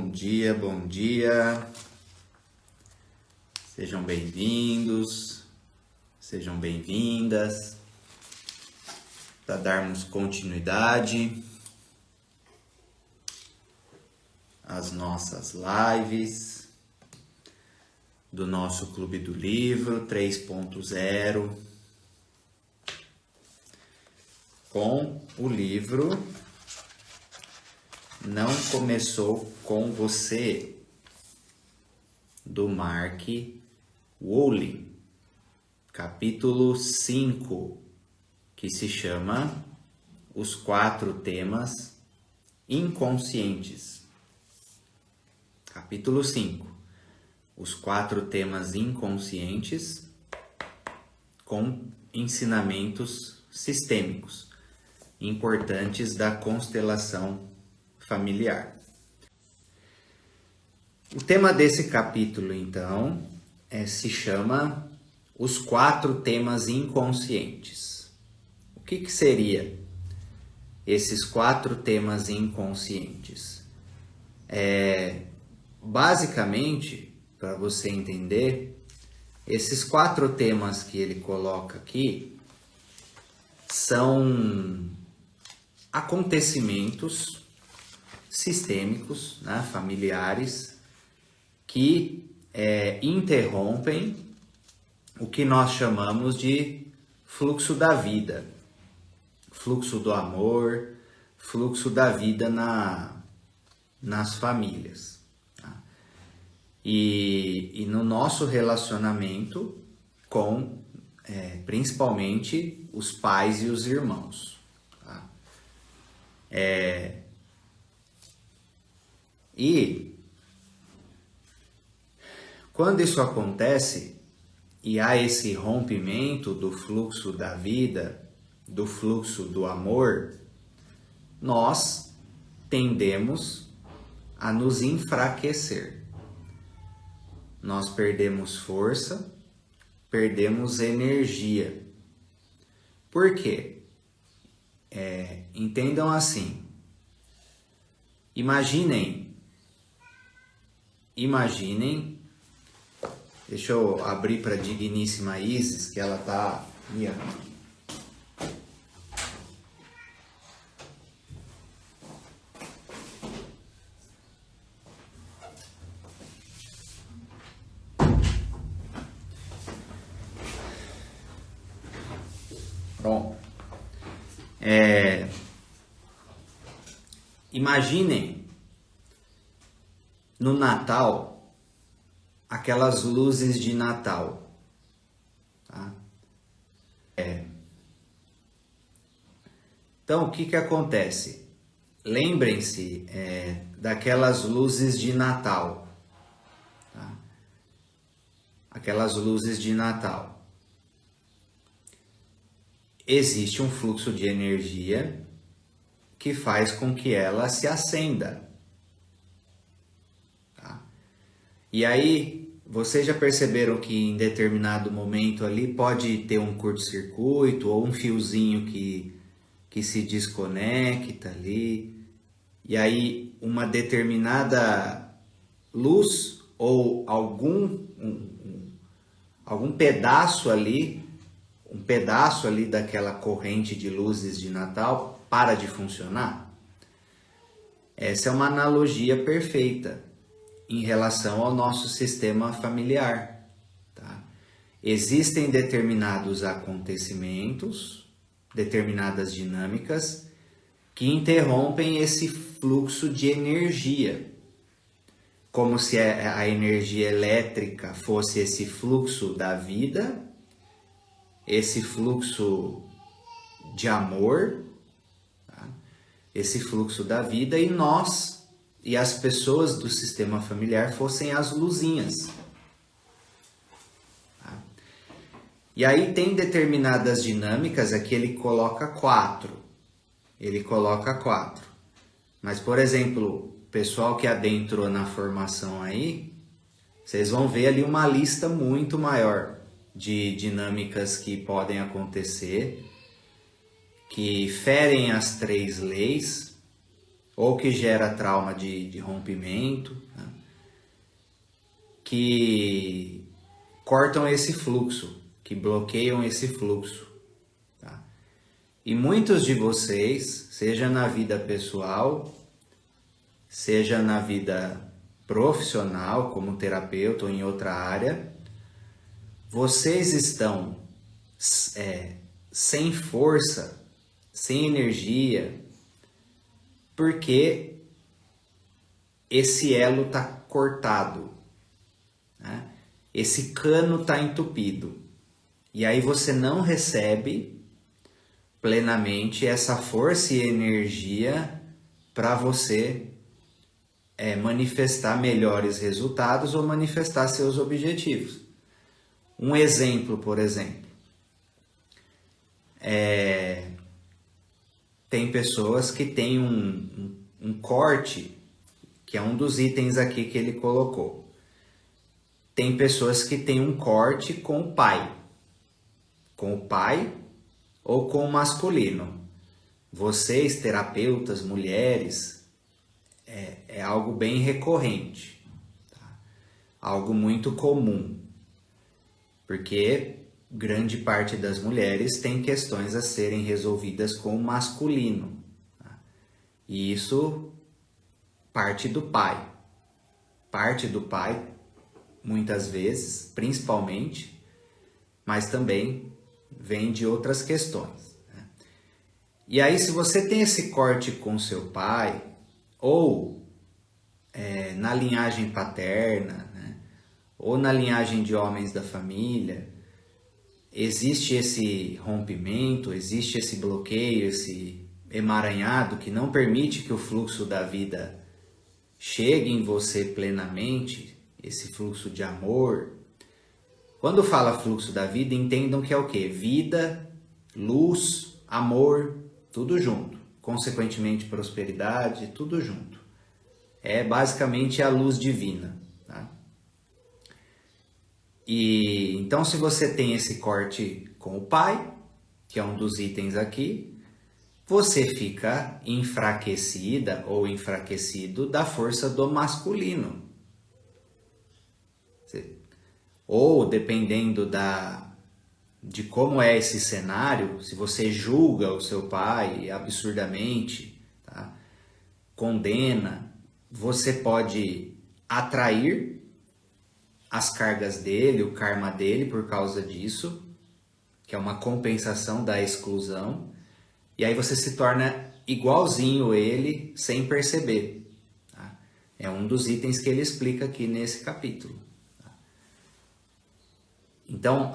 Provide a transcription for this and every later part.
Bom dia, bom dia. Sejam bem-vindos, sejam bem-vindas. Para darmos continuidade às nossas lives do nosso Clube do Livro 3.0 com o livro Não Começou com Você, do Mark Wolynn, capítulo 5, que se chama Os 4 Temas Inconscientes. Capítulo 5, Os 4 Temas Inconscientes com ensinamentos sistêmicos importantes da constelação familiar. O tema desse capítulo, então, se chama Os 4 Temas Inconscientes. O que seria esses 4 temas inconscientes? Basicamente, para você entender, esses 4 temas que ele coloca aqui são acontecimentos sistêmicos, né, familiares, que interrompem o que nós chamamos de fluxo da vida, fluxo do amor, fluxo da vida nas famílias. Tá? E no nosso relacionamento com, principalmente, os pais e os irmãos. Tá? E quando isso acontece e há esse rompimento do fluxo da vida, do fluxo do amor, nós tendemos a nos enfraquecer. Nós perdemos força, perdemos energia. Por quê? Entendam assim. Imaginem, deixa eu abrir para a digníssima Isis, que ela está ali, ó. Bom, imaginem no Natal aquelas luzes de Natal, tá? Então, o que acontece? Lembrem-se daquelas luzes de Natal, tá? Aquelas luzes de Natal. Existe um fluxo de energia que faz com que ela se acenda. Tá? E aí, vocês já perceberam que em determinado momento ali pode ter um curto-circuito ou um fiozinho que se desconecta ali. E aí, uma determinada luz ou algum pedaço ali, um pedaço ali daquela corrente de luzes de Natal para de funcionar? Essa é uma analogia perfeita em relação ao nosso sistema familiar. Tá? Existem determinados acontecimentos, determinadas dinâmicas que interrompem esse fluxo de energia. Como se a energia elétrica fosse esse fluxo da vida, esse fluxo de amor, tá? Esse fluxo da vida, e nós e as pessoas do sistema familiar fossem as luzinhas. Tá? E aí tem determinadas dinâmicas, aqui ele coloca 4. Mas, por exemplo, o pessoal que adentrou na formação aí, vocês vão ver ali uma lista muito maior de dinâmicas que podem acontecer, que ferem as 3 leis, ou que gera trauma de rompimento, né? Que cortam esse fluxo, que bloqueiam esse fluxo. Tá? E muitos de vocês, seja na vida pessoal, seja na vida profissional, como terapeuta ou em outra área, vocês estão sem força, sem energia, porque esse elo está cortado, né? Esse cano está entupido. E aí você não recebe plenamente essa força e energia para você manifestar melhores resultados ou manifestar seus objetivos. Um exemplo, por exemplo, tem pessoas que têm um corte, que é um dos itens aqui que ele colocou. Tem pessoas que têm um corte com o pai ou com o masculino. Vocês, terapeutas, mulheres, é algo bem recorrente, tá? Algo muito comum, porque grande parte das mulheres tem questões a serem resolvidas com o masculino, tá? E isso parte do pai, muitas vezes, principalmente, mas também vem de outras questões, né? E aí, se você tem esse corte com seu pai, ou na linhagem paterna, né? Ou na linhagem de homens da família, existe esse rompimento, existe esse bloqueio, esse emaranhado que não permite que o fluxo da vida chegue em você plenamente, esse fluxo de amor. Quando fala fluxo da vida, entendam que é o quê? Vida, luz, amor, tudo junto. Consequentemente, prosperidade, tudo junto. É basicamente a luz divina, tá? E então, se você tem esse corte com o pai, que é um dos itens aqui, você fica enfraquecida ou enfraquecido da força do masculino. Ou dependendo de como é esse cenário, se você julga o seu pai absurdamente, tá? Condena, você pode atrair as cargas dele, o karma dele por causa disso, que é uma compensação da exclusão, e aí você se torna igualzinho ele sem perceber, tá? É um dos itens que ele explica aqui nesse capítulo. Então,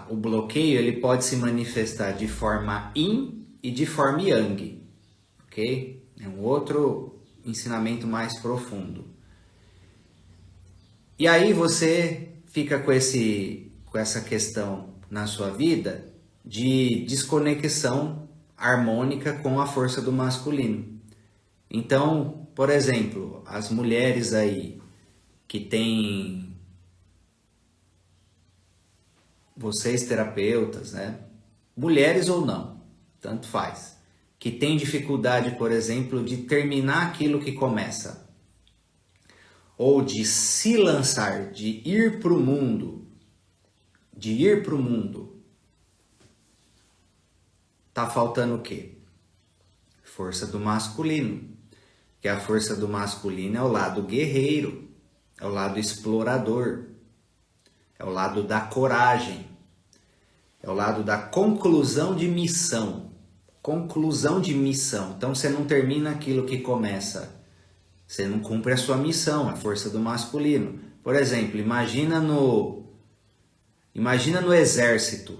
o bloqueio ele pode se manifestar de forma yin e de forma yang, ok? É um outro ensinamento mais profundo. E aí você fica com essa questão na sua vida de desconexão harmônica com a força do masculino. Então, por exemplo, as mulheres aí que têm... Vocês terapeutas, né? Mulheres ou não, tanto faz. Que tem dificuldade, por exemplo, de terminar aquilo que começa. Ou de se lançar, de ir para o mundo. Tá faltando o quê? Força do masculino. Que a força do masculino é o lado guerreiro, é o lado explorador, é o lado da coragem, é o lado da conclusão de missão. Então você não termina aquilo que começa. Você não cumpre a sua missão, a força do masculino. Por exemplo, imagina no exército.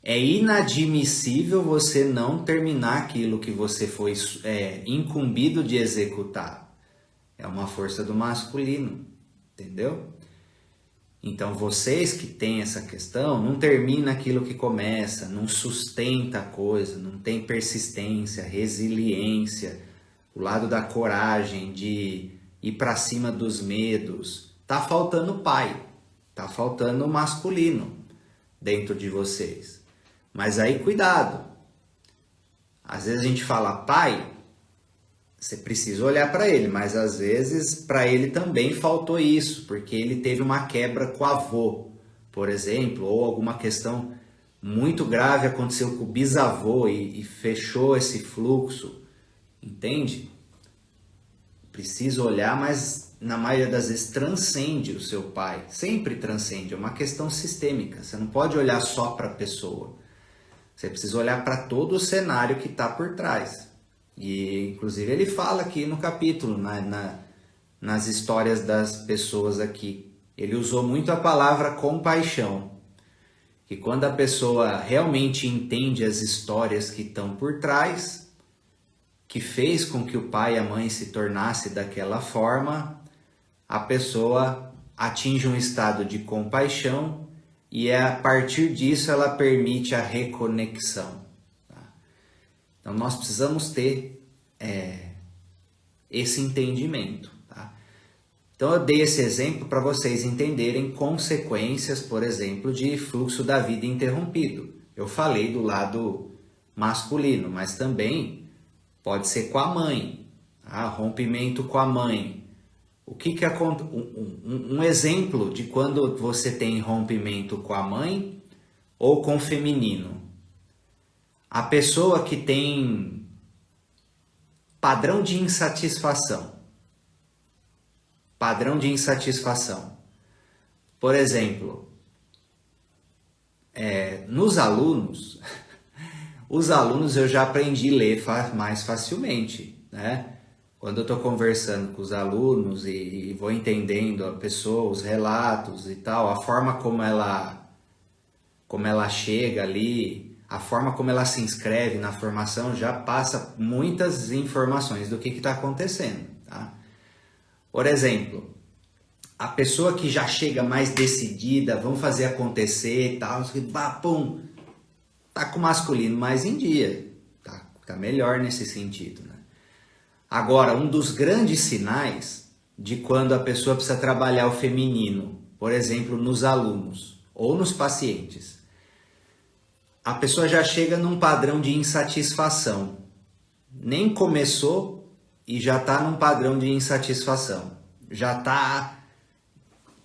É inadmissível você não terminar aquilo que você foi incumbido de executar. É uma força do masculino, entendeu? Então vocês que têm essa questão, não termina aquilo que começa, não sustenta a coisa, não tem persistência, resiliência, o lado da coragem, de ir para cima dos medos. Tá faltando pai, tá faltando masculino dentro de vocês. Mas aí cuidado, às vezes a gente fala pai, Você precisa olhar para ele, mas às vezes para ele também faltou isso, porque ele teve uma quebra com o avô, por exemplo, ou alguma questão muito grave aconteceu com o bisavô e fechou esse fluxo, entende? Precisa olhar, mas na maioria das vezes transcende o seu pai, sempre transcende, é uma questão sistêmica, você não pode olhar só para a pessoa, você precisa olhar para todo o cenário que está por trás. E inclusive ele fala aqui no capítulo, nas histórias das pessoas aqui, ele usou muito a palavra compaixão, que quando a pessoa realmente entende as histórias que estão por trás, que fez com que o pai e a mãe se tornasse daquela forma, a pessoa atinge um estado de compaixão e a partir disso ela permite a reconexão. Então nós precisamos ter esse entendimento. Tá? Então eu dei esse exemplo para vocês entenderem consequências, por exemplo, de fluxo da vida interrompido. Eu falei do lado masculino, mas também pode ser com a mãe, tá? Rompimento com a mãe. O que acontece? Um exemplo de quando você tem rompimento com a mãe ou com o feminino. A pessoa que tem padrão de insatisfação. Padrão de insatisfação. Por exemplo, nos alunos, os alunos eu já aprendi a ler mais facilmente, né? Quando eu estou conversando com os alunos e vou entendendo a pessoa, os relatos e tal, a forma como ela chega ali, a forma como ela se inscreve na formação já passa muitas informações do que está acontecendo, tá? Por exemplo, a pessoa que já chega mais decidida, vamos fazer acontecer e tal, pum, tá com o masculino mais em dia, tá melhor nesse sentido, né? Agora, um dos grandes sinais de quando a pessoa precisa trabalhar o feminino, por exemplo, nos alunos ou nos pacientes, a pessoa já chega num padrão de insatisfação. Nem começou e já está num padrão de insatisfação. Já está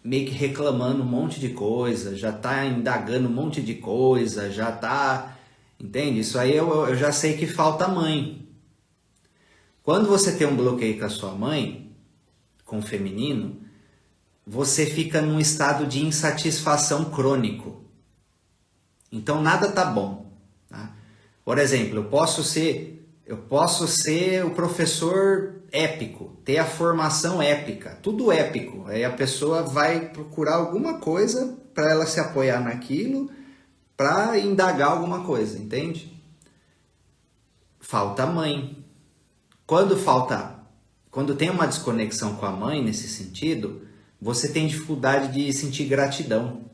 meio que reclamando um monte de coisa, já está indagando um monte de coisa, já está... Entende? Isso aí eu já sei que falta mãe. Quando você tem um bloqueio com a sua mãe, com o feminino, você fica num estado de insatisfação crônico. Então nada tá bom. Tá? Por exemplo, eu posso ser o professor épico, ter a formação épica, tudo épico. Aí a pessoa vai procurar alguma coisa para ela se apoiar naquilo, para indagar alguma coisa, entende? Falta a mãe. Quando tem uma desconexão com a mãe nesse sentido, você tem dificuldade de sentir gratidão.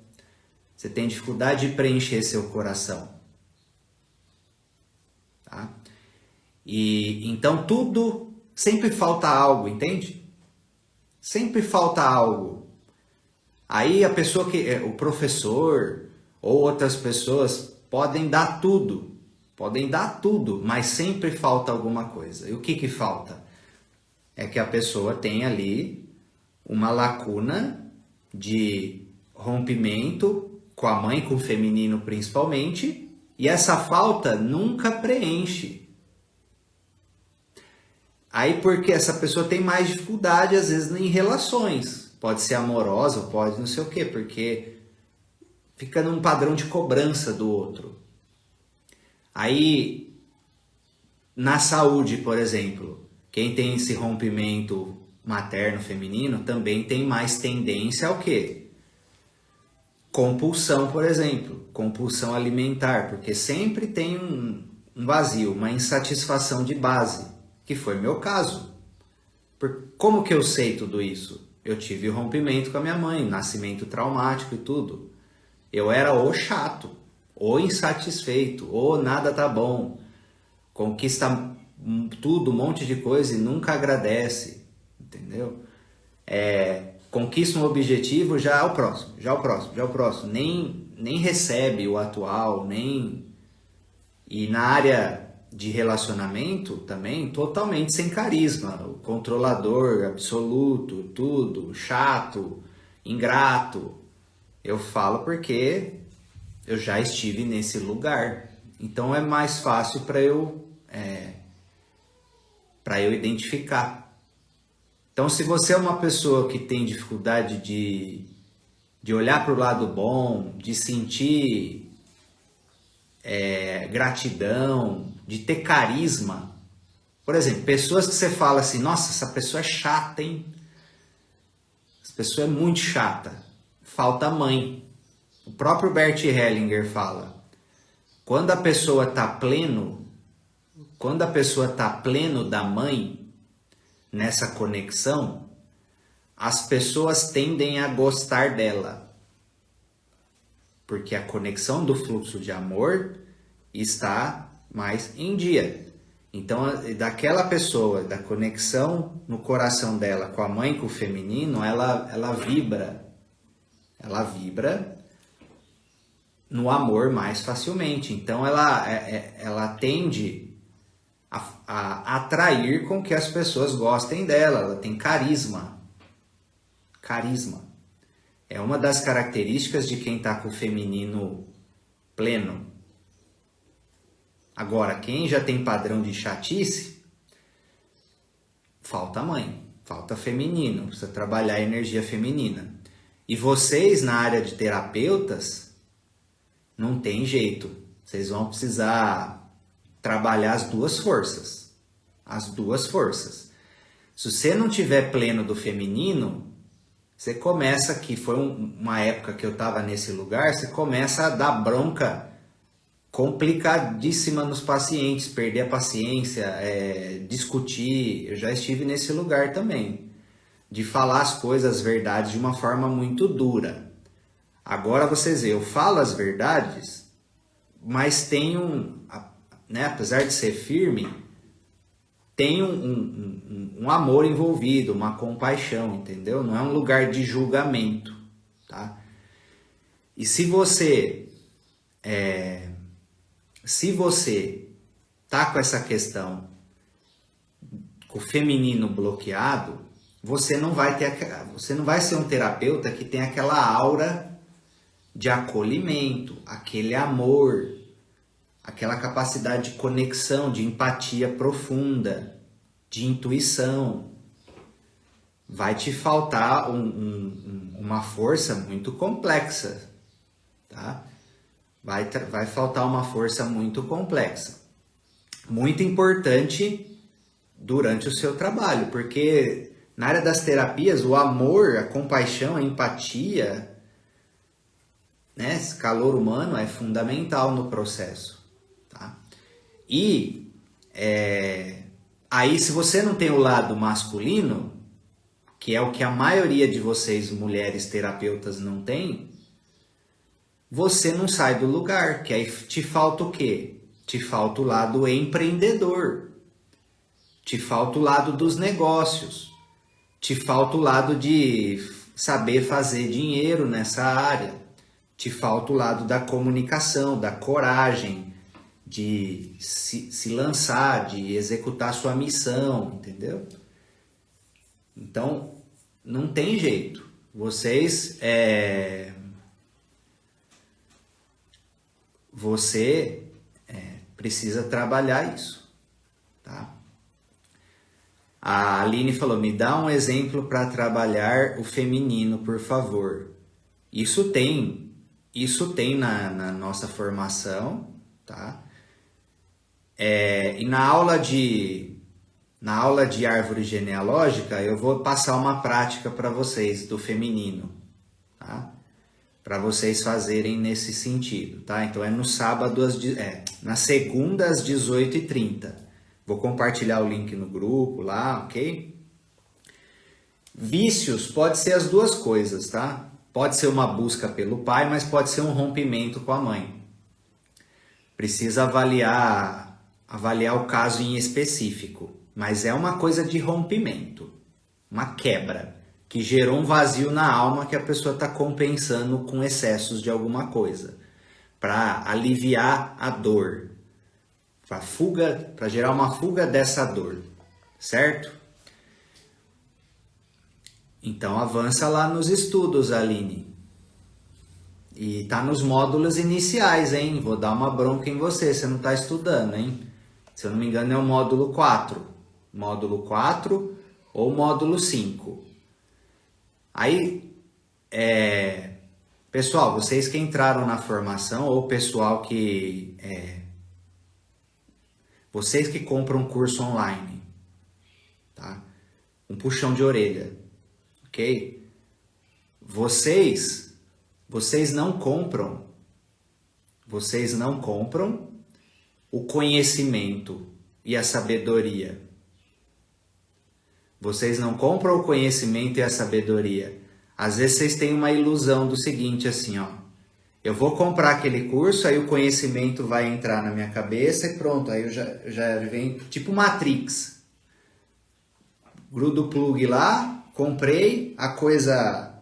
Você tem dificuldade de preencher seu coração. Tá? E então tudo, sempre falta algo, entende? Sempre falta algo. Aí a pessoa o professor ou outras pessoas podem dar tudo, mas sempre falta alguma coisa. E o que falta? É que a pessoa tem ali uma lacuna de rompimento com a mãe, com o feminino principalmente, e essa falta nunca preenche. Aí porque essa pessoa tem mais dificuldade às vezes em relações, pode ser amorosa, pode não sei o quê, porque fica num padrão de cobrança do outro. Aí na saúde, por exemplo, quem tem esse rompimento materno-feminino também tem mais tendência ao quê? Compulsão, por exemplo, compulsão alimentar, porque sempre tem um vazio, uma insatisfação de base, que foi meu caso. Como que eu sei tudo isso? Eu tive o rompimento com a minha mãe, nascimento traumático e tudo. Eu era o chato, ou insatisfeito, ou nada tá bom, conquista tudo, um monte de coisa e nunca agradece, entendeu? Conquista um objetivo, já é o próximo, nem recebe o atual, nem... E na área de relacionamento também totalmente sem carisma, o controlador absoluto, tudo, chato, ingrato. Eu falo porque eu já estive nesse lugar, então é mais fácil para eu identificar. Então, se você é uma pessoa que tem dificuldade de olhar para o lado bom, de sentir gratidão, de ter carisma, por exemplo, pessoas que você fala assim, nossa, essa pessoa é chata, hein? Essa pessoa é muito chata. Falta mãe. O próprio Bert Hellinger fala, quando a pessoa está pleno da mãe, nessa conexão, as pessoas tendem a gostar dela. Porque a conexão do fluxo de amor está mais em dia. Então, daquela pessoa, da conexão no coração dela com a mãe, com o feminino, ela vibra no amor mais facilmente. Então, ela tende a atrair com que as pessoas gostem dela. Ela tem carisma. Carisma. É uma das características de quem está com o feminino pleno. Agora, quem já tem padrão de chatice, falta mãe, falta feminino, precisa trabalhar a energia feminina. E vocês, na área de terapeutas, não tem jeito. Vocês vão precisar trabalhar as duas forças. As duas forças. Se você não tiver pleno do feminino, você começa, que foi uma época que eu estava nesse lugar, você começa a dar bronca complicadíssima nos pacientes, perder a paciência, discutir. Eu já estive nesse lugar também, de falar as coisas, as verdades de uma forma muito dura. Agora vocês veem, eu falo as verdades, mas tem apesar de ser firme, tem um amor envolvido, uma compaixão, entendeu? Não é um lugar de julgamento, tá? E se você tá com essa questão, com o feminino bloqueado, você não vai ser um terapeuta que tem aquela aura de acolhimento, aquele amor, aquela capacidade de conexão, de empatia profunda, de intuição. Vai te faltar uma força muito complexa, tá? Vai faltar uma força muito complexa. Muito importante durante o seu trabalho, porque na área das terapias, o amor, a compaixão, a empatia, né, esse calor humano é fundamental no processo. Tá? E aí, se você não tem o lado masculino, que é o que a maioria de vocês, mulheres terapeutas, não tem, você não sai do lugar, que aí te falta o quê? Te falta o lado empreendedor, te falta o lado dos negócios, te falta o lado de saber fazer dinheiro nessa área, te falta o lado da comunicação, da coragem, de se lançar, de executar sua missão, entendeu? Então, não tem jeito. Você precisa trabalhar isso, tá? A Aline falou, me dá um exemplo para trabalhar o feminino, por favor. Isso tem na nossa formação, tá? E na aula de árvore genealógica, eu vou passar uma prática para vocês do feminino, tá? Para vocês fazerem nesse sentido, tá? Então é no sábado, na segunda às 18h30. Vou compartilhar o link no grupo lá, ok? Vícios pode ser as duas coisas, tá? Pode ser uma busca pelo pai, mas pode ser um rompimento com a mãe. Precisa avaliar o caso em específico, mas é uma coisa de rompimento, uma quebra, que gerou um vazio na alma que a pessoa está compensando com excessos de alguma coisa, para aliviar a dor, para gerar uma fuga dessa dor, certo? Então avança lá nos estudos, Aline. E tá nos módulos iniciais, hein? Vou dar uma bronca em você, você não tá estudando, hein? Se eu não me engano é o módulo 4. Módulo 4 ou módulo 5. Aí, pessoal, vocês que entraram na formação ou pessoal que... vocês que compram curso online, tá? Um puxão de orelha, ok? Vocês não compram o conhecimento e a sabedoria. Vocês não compram o conhecimento e a sabedoria. Às vezes vocês têm uma ilusão do seguinte, assim, ó. Eu vou comprar aquele curso, aí o conhecimento vai entrar na minha cabeça e pronto. Aí eu já vem tipo Matrix. Grudo o plug lá, comprei, a coisa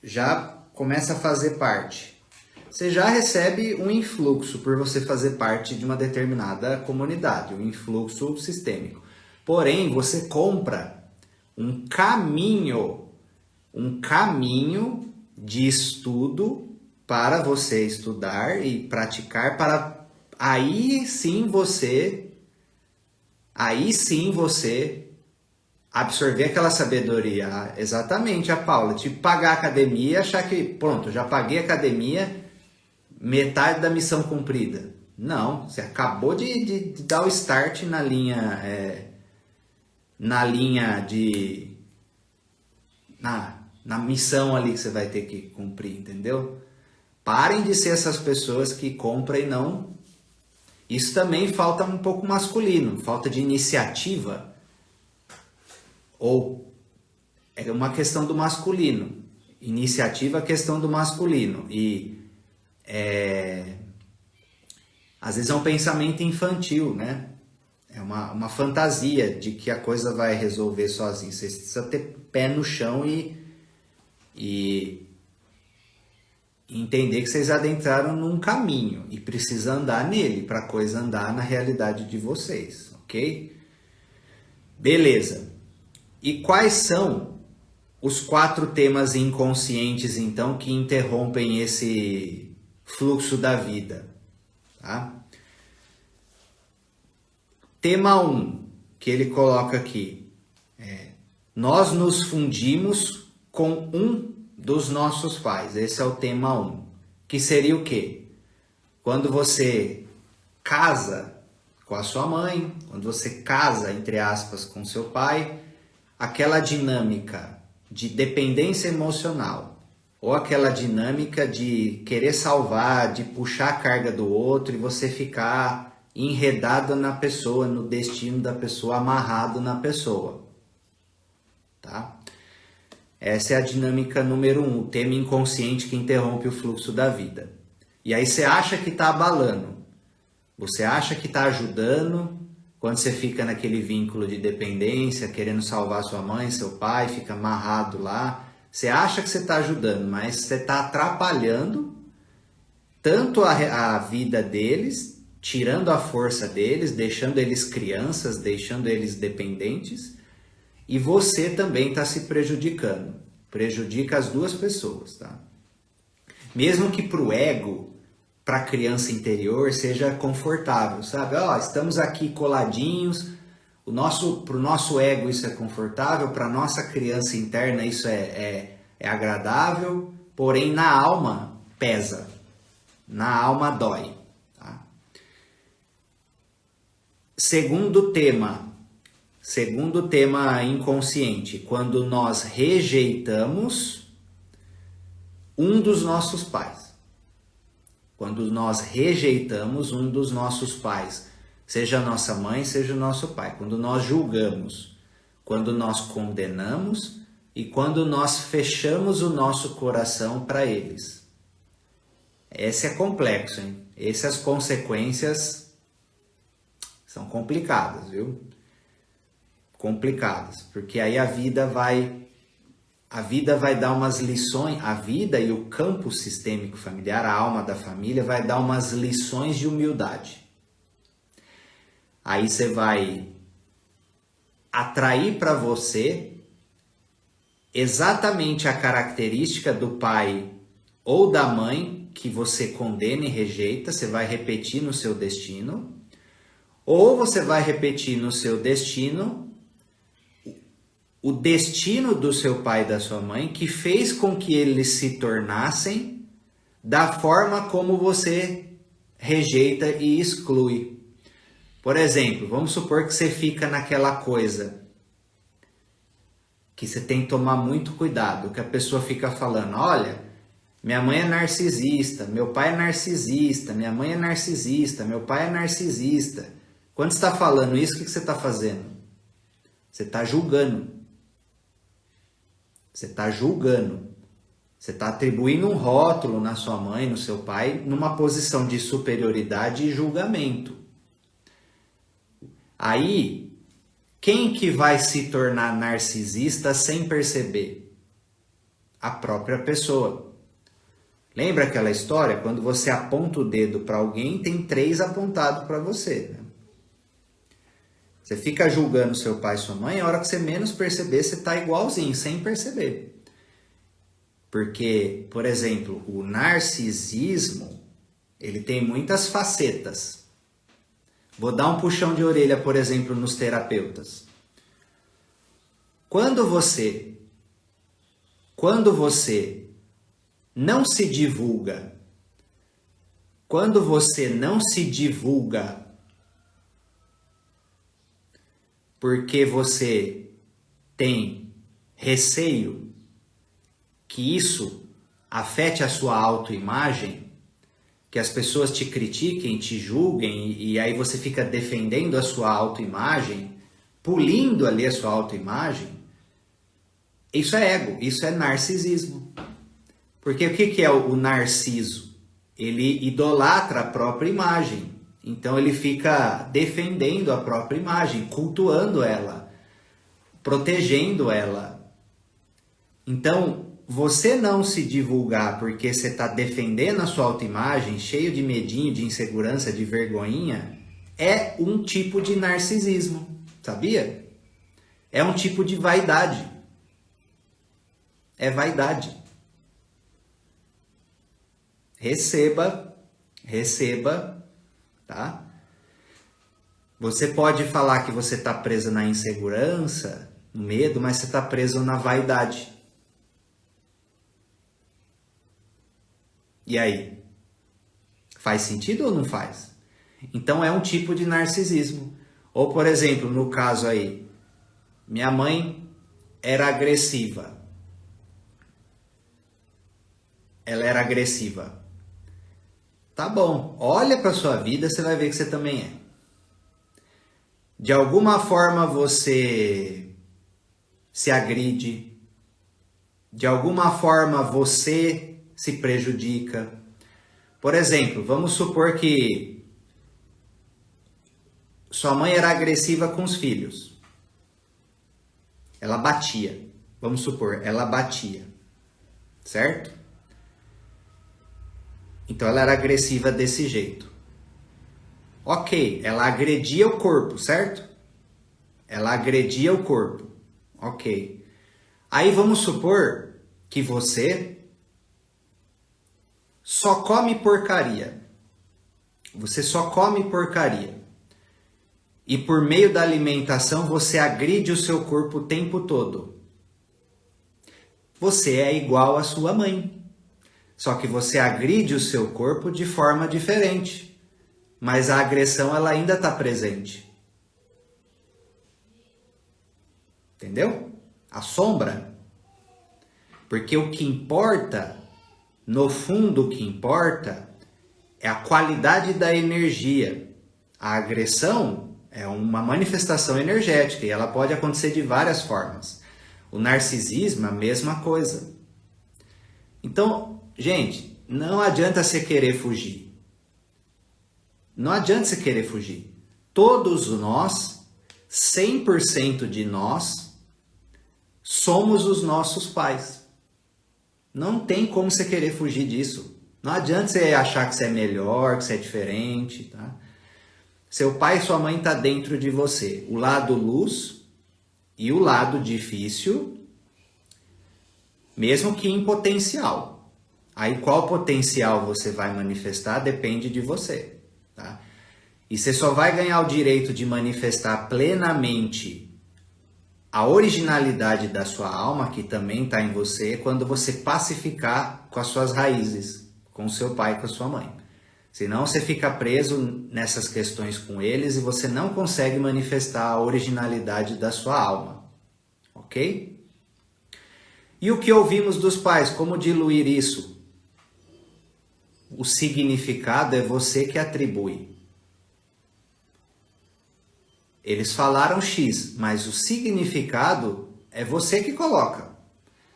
já começa a fazer parte. Você já recebe um influxo por você fazer parte de uma determinada comunidade, um influxo sistêmico. Porém, você compra um caminho de estudo para você estudar e praticar, para aí sim você absorver aquela sabedoria. Exatamente, a Paula. Tipo, pagar a academia, achar que, pronto, já paguei a academia, metade da missão cumprida. Não, você acabou de dar o start na linha na missão ali que você vai ter que cumprir, entendeu? Parem de ser essas pessoas que compram e não... Isso também falta um pouco masculino, falta de iniciativa. Ou é uma questão do masculino. Iniciativa é questão do masculino. E às vezes é um pensamento infantil, né? É uma fantasia de que a coisa vai resolver sozinho. Você precisa ter pé no chão e entender que vocês adentraram num caminho e precisa andar nele para a coisa andar na realidade de vocês, ok? Beleza. E quais são os 4 temas inconscientes, então, que interrompem esse fluxo da vida? Tá? Tema 1, que ele coloca aqui, nós nos fundimos com um dos nossos pais. Esse é o tema 1, que seria o quê? Quando você casa com a sua mãe, quando você casa, entre aspas, com seu pai, aquela dinâmica de dependência emocional, ou aquela dinâmica de querer salvar, de puxar a carga do outro e você ficar enredado na pessoa, no destino da pessoa, amarrado na pessoa, tá? Essa é a dinâmica número 1, o tema inconsciente que interrompe o fluxo da vida. E aí você acha que está abalando, você acha que está ajudando, quando você fica naquele vínculo de dependência, querendo salvar sua mãe, seu pai, fica amarrado lá, você acha que você está ajudando, mas você está atrapalhando tanto a vida deles, tirando a força deles, deixando eles crianças, deixando eles dependentes, e você também está se prejudicando. Prejudica as duas pessoas, tá? Mesmo que para o ego, para a criança interior, seja confortável, sabe? Estamos aqui coladinhos, para o nosso ego isso é confortável, para a nossa criança interna isso é agradável, porém na alma pesa, na alma dói. Segundo tema inconsciente, quando nós rejeitamos um dos nossos pais. Quando nós rejeitamos um dos nossos pais, seja a nossa mãe, seja o nosso pai. Quando nós julgamos, quando nós condenamos e quando nós fechamos o nosso coração para eles. Esse é complexo, hein? Essas consequências são complicadas, viu? Complicadas, porque aí a vida vai dar umas lições, a vida e o campo sistêmico familiar, a alma da família vai dar umas lições de humildade. Aí você vai atrair para você exatamente a característica do pai ou da mãe que você condena e rejeita, você vai repetir no seu destino, ou você vai repetir no seu destino o destino do seu pai e da sua mãe que fez com que eles se tornassem da forma como você rejeita e exclui. Por exemplo, vamos supor que você fica naquela coisa que você tem que tomar muito cuidado, que a pessoa fica falando, olha, minha mãe é narcisista, meu pai é narcisista, minha mãe é narcisista, meu pai é narcisista. Quando você está falando isso, o que você está fazendo? Você está julgando. Você está julgando. Você está atribuindo um rótulo na sua mãe, no seu pai, numa posição de superioridade e julgamento. Aí, quem que vai se tornar narcisista sem perceber? A própria pessoa. Lembra aquela história? Quando você aponta o dedo para alguém, tem 3 apontados para você. Né? Você fica julgando seu pai e sua mãe, a hora que você menos perceber, você está igualzinho, sem perceber. Porque, por exemplo, o narcisismo, ele tem muitas facetas. Vou dar um puxão de orelha, por exemplo, nos terapeutas. Quando você não se divulga, quando você não se divulga porque você tem receio que isso afete a sua autoimagem, que as pessoas te critiquem, te julguem e aí você fica defendendo a sua autoimagem, pulindo ali a sua autoimagem, isso é ego, isso é narcisismo. Porque o que é o narciso? Ele idolatra a própria imagem. Então ele fica defendendo a própria imagem, cultuando ela, protegendo ela. Então, você não se divulgar porque você está defendendo a sua autoimagem, cheio de medinho, de insegurança, de vergonhinha, é um tipo de narcisismo, sabia? É um tipo de vaidade. É vaidade. Receba, tá? Você pode falar que você está preso na insegurança, no medo, mas você está preso na vaidade. E aí? Faz sentido ou não faz? Então é um tipo de narcisismo. Ou, por exemplo, no caso aí, minha mãe era agressiva. Ela era agressiva. Tá bom, olha para sua vida, você vai ver que você também é. De alguma forma você se agride, de alguma forma você se prejudica. Por exemplo, vamos supor que sua mãe era agressiva com os filhos. Ela batia. Vamos supor, ela batia. Certo? Então ela era agressiva desse jeito. Ok, ela agredia o corpo, certo? Ela agredia o corpo. Ok. Aí vamos supor que você só come porcaria. Você só come porcaria. E por meio da alimentação você agride o seu corpo o tempo todo. Você é igual à sua mãe. Só que você agride o seu corpo de forma diferente. Mas a agressão ela ainda está presente. Entendeu? A sombra. Porque o que importa, no fundo o que importa, é a qualidade da energia. A agressão é uma manifestação energética e ela pode acontecer de várias formas. O narcisismo é a mesma coisa. Então, gente, não adianta você querer fugir. Não adianta você querer fugir. Todos nós, 100% de nós, somos os nossos pais. Não tem como você querer fugir disso. Não adianta você achar que você é melhor, que você é diferente, tá? Seu pai e sua mãe estão dentro de você. O lado luz e o lado difícil, mesmo que em potencial. Aí qual potencial você vai manifestar depende de você, tá? E você só vai ganhar o direito de manifestar plenamente a originalidade da sua alma, que também está em você, quando você pacificar com as suas raízes, com o seu pai e com a sua mãe. Senão você fica preso nessas questões com eles e você não consegue manifestar a originalidade da sua alma. Ok? E o que ouvimos dos pais? Como diluir isso? O significado é você que atribui. Eles falaram X, mas o significado é você que coloca.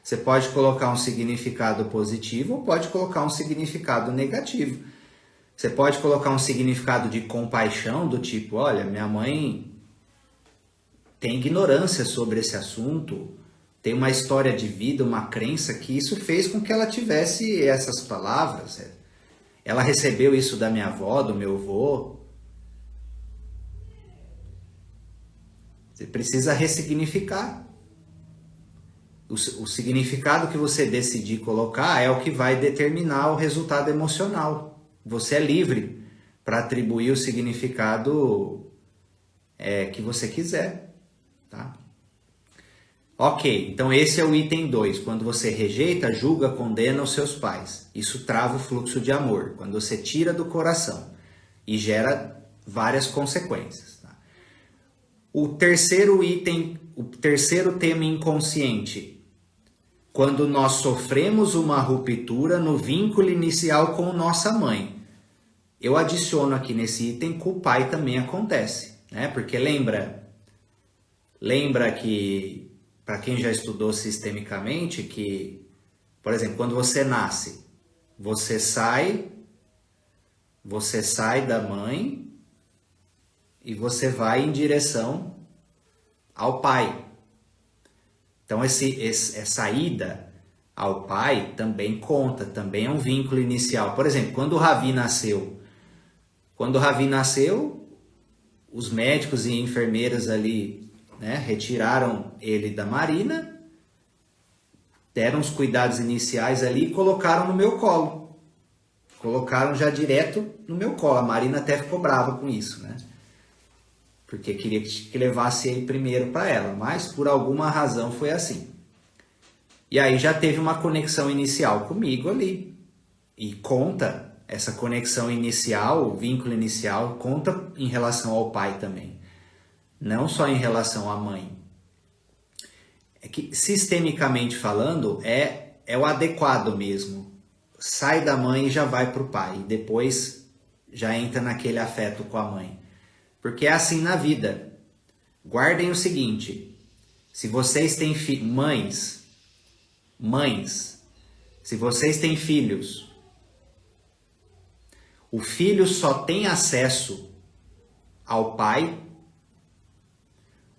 Você pode colocar um significado positivo ou pode colocar um significado negativo. Você pode colocar um significado de compaixão, do tipo, olha, minha mãe tem ignorância sobre esse assunto, tem uma história de vida, uma crença que isso fez com que ela tivesse essas palavras. Ela recebeu isso da minha avó, do meu avô. Você precisa ressignificar. O significado que você decidir colocar é o que vai determinar o resultado emocional. Você é livre para atribuir o significado que você quiser, tá? Ok, então esse é o item 2. Quando você rejeita, julga, condena os seus pais. Isso trava o fluxo de amor. Quando você tira do coração e gera várias consequências. Tá? O terceiro item, o terceiro tema inconsciente. Quando nós sofremos uma ruptura no vínculo inicial com nossa mãe. Eu adiciono aqui nesse item que o pai também acontece, né? Porque lembra que, para quem já estudou sistemicamente, que, por exemplo, quando você nasce, você sai da mãe e você vai em direção ao pai. Então, essa ida ao pai também conta, também é um vínculo inicial. Por exemplo, quando o Ravi nasceu, os médicos e enfermeiras ali, né, retiraram ele da Marina, deram os cuidados iniciais ali e colocaram no meu colo. Colocaram já direto no meu colo. A Marina até ficou brava com isso, né? Porque queria que levasse ele primeiro para ela, mas por alguma razão foi assim. E aí já teve uma conexão inicial comigo ali. E conta, essa conexão inicial, o vínculo inicial, conta em relação ao pai também. Não só em relação à mãe. É que, sistemicamente falando, é o adequado mesmo. Sai da mãe e já vai para o pai. E depois já entra naquele afeto com a mãe. Porque é assim na vida. Guardem o seguinte. Se vocês têm mães, se vocês têm filhos, o filho só tem acesso ao pai.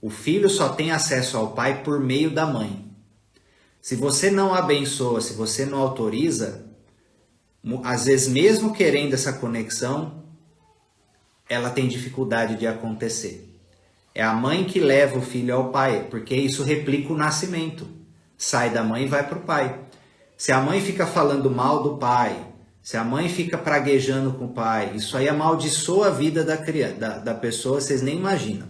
O filho só tem acesso ao pai por meio da mãe. Se você não abençoa, se você não autoriza, às vezes mesmo querendo essa conexão, ela tem dificuldade de acontecer. É a mãe que leva o filho ao pai, porque isso replica o nascimento. Sai da mãe e vai para o pai. Se a mãe fica falando mal do pai, se a mãe fica praguejando com o pai, isso aí amaldiçoa a vida da pessoa, vocês nem imaginam.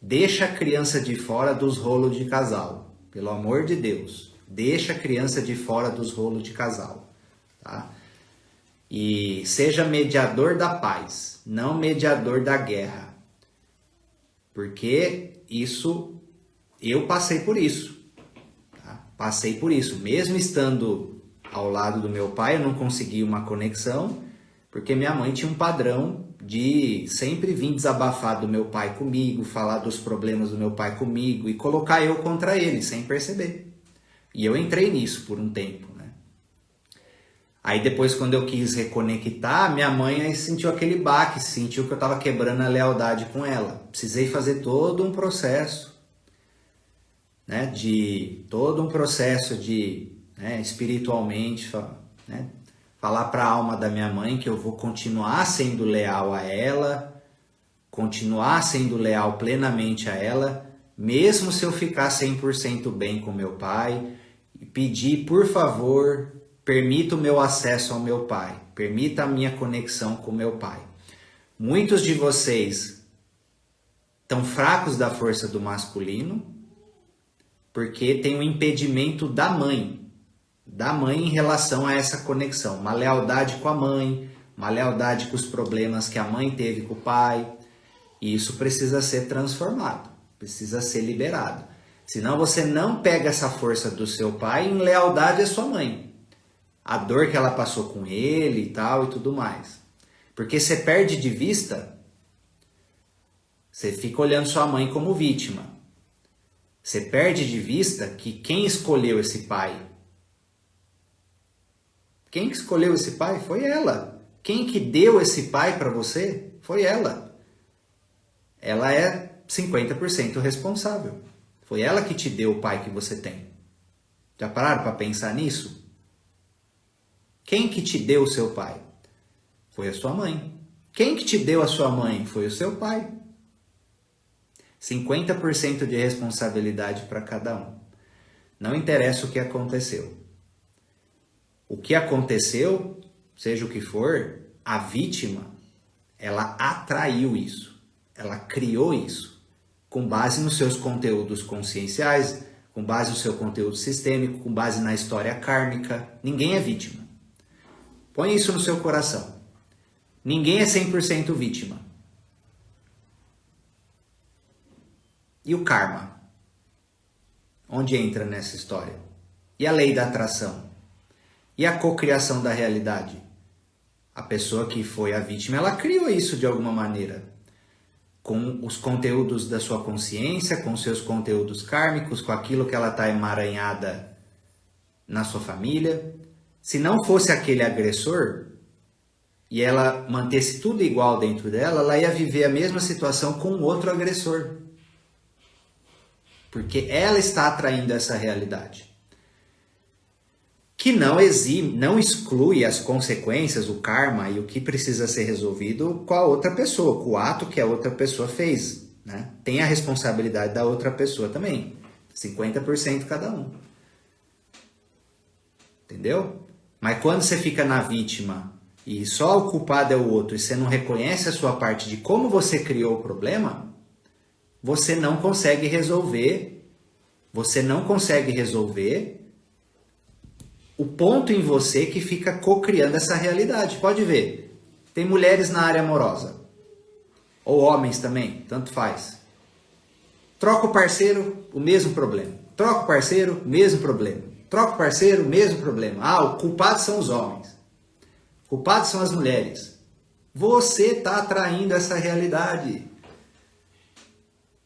Deixa a criança de fora dos rolos de casal. Pelo amor de Deus. Deixa a criança de fora dos rolos de casal. Tá? E seja mediador da paz, não mediador da guerra. Porque eu passei por isso. Tá? Passei por isso. Mesmo estando ao lado do meu pai, eu não consegui uma conexão, porque minha mãe tinha um padrão de sempre vir desabafar do meu pai comigo, falar dos problemas do meu pai comigo e colocar eu contra ele, sem perceber. E eu entrei nisso por um tempo, né? Aí depois, quando eu quis reconectar, minha mãe aí sentiu aquele baque, sentiu que eu estava quebrando a lealdade com ela. Precisei fazer todo um processo, né? Espiritualmente, né? Falar para a alma da minha mãe que eu vou continuar sendo leal a ela, continuar sendo leal plenamente a ela, mesmo se eu ficar 100% bem com meu pai, e pedir, por favor, permita o meu acesso ao meu pai, permita a minha conexão com meu pai. Muitos de vocês estão fracos da força do masculino, porque tem um impedimento da mãe em relação a essa conexão, uma lealdade com a mãe, uma lealdade com os problemas que a mãe teve com o pai, e isso precisa ser transformado, precisa ser liberado. Senão você não pega essa força do seu pai em lealdade à sua mãe, a dor que ela passou com ele e tal e tudo mais. Porque você perde de vista, você fica olhando sua mãe como vítima. Você perde de vista que quem escolheu esse pai? Quem escolheu esse pai? Foi ela. Quem que deu esse pai para você? Foi ela. Ela é 50% responsável. Foi ela que te deu o pai que você tem. Já pararam para pensar nisso? Quem que te deu o seu pai? Foi a sua mãe. Quem que te deu a sua mãe? Foi o seu pai. 50% de responsabilidade para cada um. Não interessa o que aconteceu. O que aconteceu, seja o que for, a vítima, ela atraiu isso. Ela criou isso. Com base nos seus conteúdos conscienciais, com base no seu conteúdo sistêmico, com base na história kármica. Ninguém é vítima. Põe isso no seu coração. Ninguém é 100% vítima. E o karma? Onde entra nessa história? E a lei da atração? E a cocriação da realidade? A pessoa que foi a vítima, ela criou isso de alguma maneira. Com os conteúdos da sua consciência, com seus conteúdos kármicos, com aquilo que ela está emaranhada na sua família. Se não fosse aquele agressor, e ela mantesse tudo igual dentro dela, ela ia viver a mesma situação com outro agressor. Porque ela está atraindo essa realidade. Que não exclui as consequências, o karma e o que precisa ser resolvido com a outra pessoa, com o ato que a outra pessoa fez. Né? Tem a responsabilidade da outra pessoa também. 50% cada um. Entendeu? Mas quando você fica na vítima e só o culpado é o outro e você não reconhece a sua parte de como você criou o problema, você não consegue resolver o ponto em você que fica co-criando essa realidade. Pode ver, tem mulheres na área amorosa, ou homens também, tanto faz. Troca o parceiro, o mesmo problema. Troca o parceiro, mesmo problema. Troca o parceiro, mesmo problema. Ah, o culpado são os homens. Culpados são as mulheres. Você está atraindo essa realidade.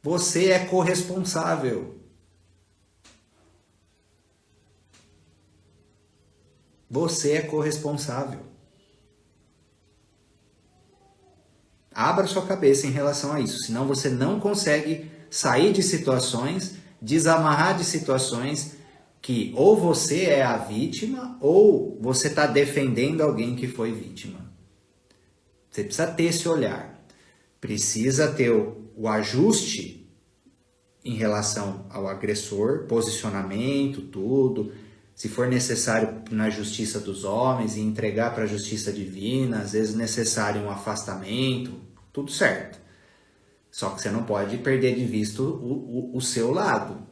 Você é corresponsável. Você é corresponsável. Abra sua cabeça em relação a isso, senão você não consegue sair de situações, desamarrar de situações que ou você é a vítima ou você está defendendo alguém que foi vítima. Você precisa ter esse olhar. Precisa ter o ajuste em relação ao agressor, posicionamento, tudo. Se for necessário na justiça dos homens e entregar para a justiça divina, às vezes necessário um afastamento, tudo certo. Só que você não pode perder de vista o seu lado,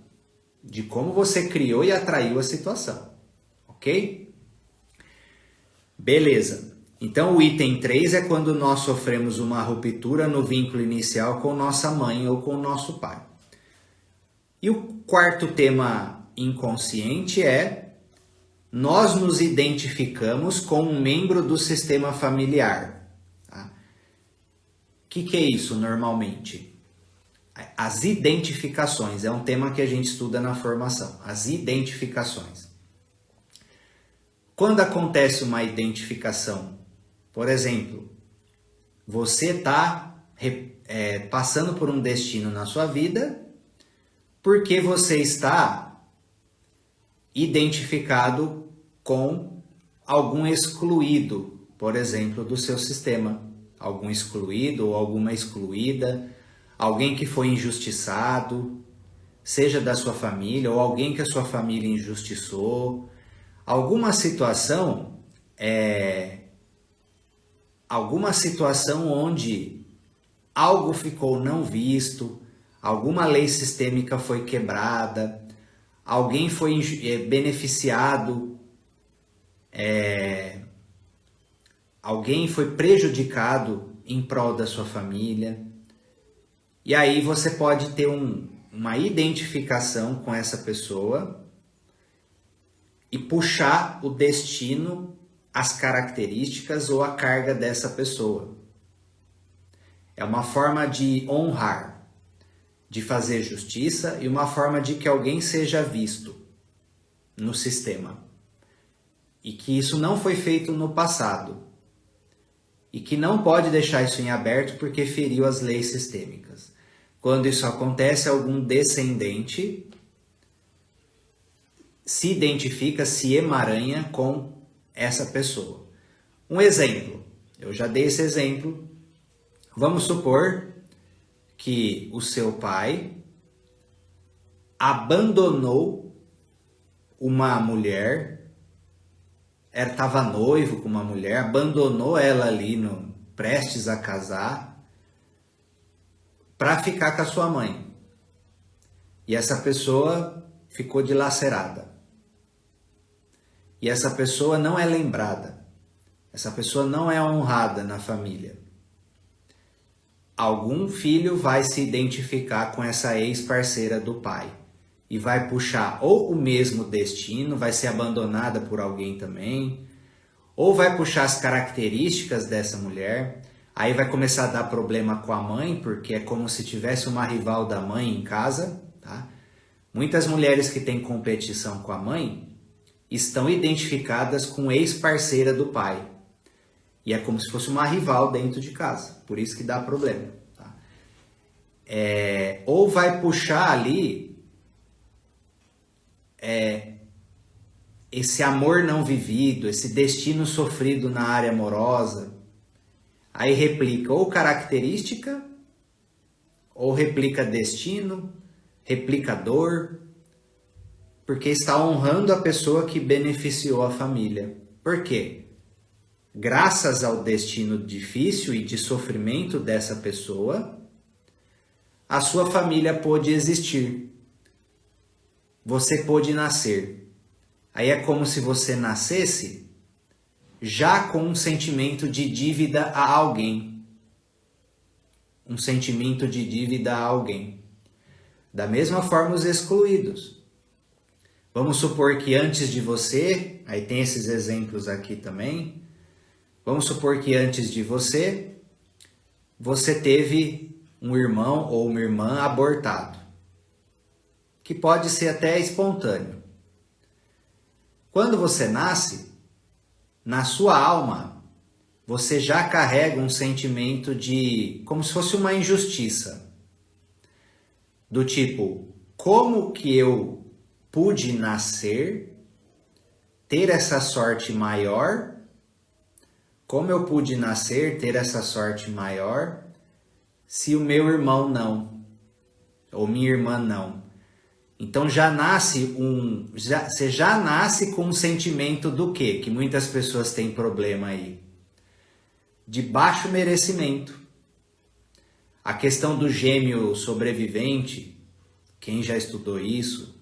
de como você criou e atraiu a situação, ok? Beleza. Então o item 3 é quando nós sofremos uma ruptura no vínculo inicial com nossa mãe ou com nosso pai. E o quarto tema inconsciente é: nós nos identificamos com um membro do sistema familiar. Tá? O que é isso normalmente? As identificações, é um tema que a gente estuda na formação. As identificações. Quando acontece uma identificação, por exemplo, você está passando por um destino na sua vida porque você está identificado com algum excluído, por exemplo, do seu sistema. algum excluído ou alguma excluída, alguém que foi injustiçado, seja da sua família ou alguém que a sua família injustiçou, alguma situação onde algo ficou não visto, alguma lei sistêmica foi quebrada, alguém foi beneficiado, alguém foi prejudicado em prol da sua família. E aí você pode ter uma identificação com essa pessoa e puxar o destino, as características ou a carga dessa pessoa. É uma forma de honrar, de fazer justiça e uma forma de que alguém seja visto no sistema. E que isso não foi feito no passado. E que não pode deixar isso em aberto porque feriu as leis sistêmicas. Quando isso acontece, algum descendente se identifica, se emaranha com essa pessoa. Um exemplo, eu já dei esse exemplo. Vamos supor que o seu pai abandonou uma mulher, estava noivo com uma mulher, abandonou ela ali prestes a casar para ficar com a sua mãe. E essa pessoa ficou dilacerada. E essa pessoa não é lembrada. Essa pessoa não é honrada na família. Algum filho vai se identificar com essa ex-parceira do pai e vai puxar ou o mesmo destino, vai ser abandonada por alguém também, ou vai puxar as características dessa mulher, aí vai começar a dar problema com a mãe, porque é como se tivesse uma rival da mãe em casa, tá? Muitas mulheres que têm competição com a mãe estão identificadas com ex-parceira do pai. E é como se fosse uma rival dentro de casa. Por isso que dá problema. Tá? Ou vai puxar ali esse amor não vivido, esse destino sofrido na área amorosa. Aí replica ou característica, ou replica destino, replica dor, porque está honrando a pessoa que beneficiou a família. Por quê? Graças ao destino difícil e de sofrimento dessa pessoa, a sua família pôde existir. Você pôde nascer. Aí é como se você nascesse já com um sentimento de dívida a alguém. Um sentimento de dívida a alguém. Da mesma forma os excluídos. Vamos supor que antes de você, aí tem esses exemplos aqui também, vamos supor que antes de você, você teve um irmão ou uma irmã abortado, que pode ser até espontâneo. Quando você nasce, na sua alma, você já carrega um sentimento de, como se fosse uma injustiça. Do tipo, como que eu pude nascer, ter essa sorte maior? Como eu pude nascer, ter essa sorte maior, se o meu irmão não, ou minha irmã não? Então você já nasce com um sentimento do quê? Que muitas pessoas têm problema aí. De baixo merecimento. A questão do gêmeo sobrevivente, quem já estudou isso,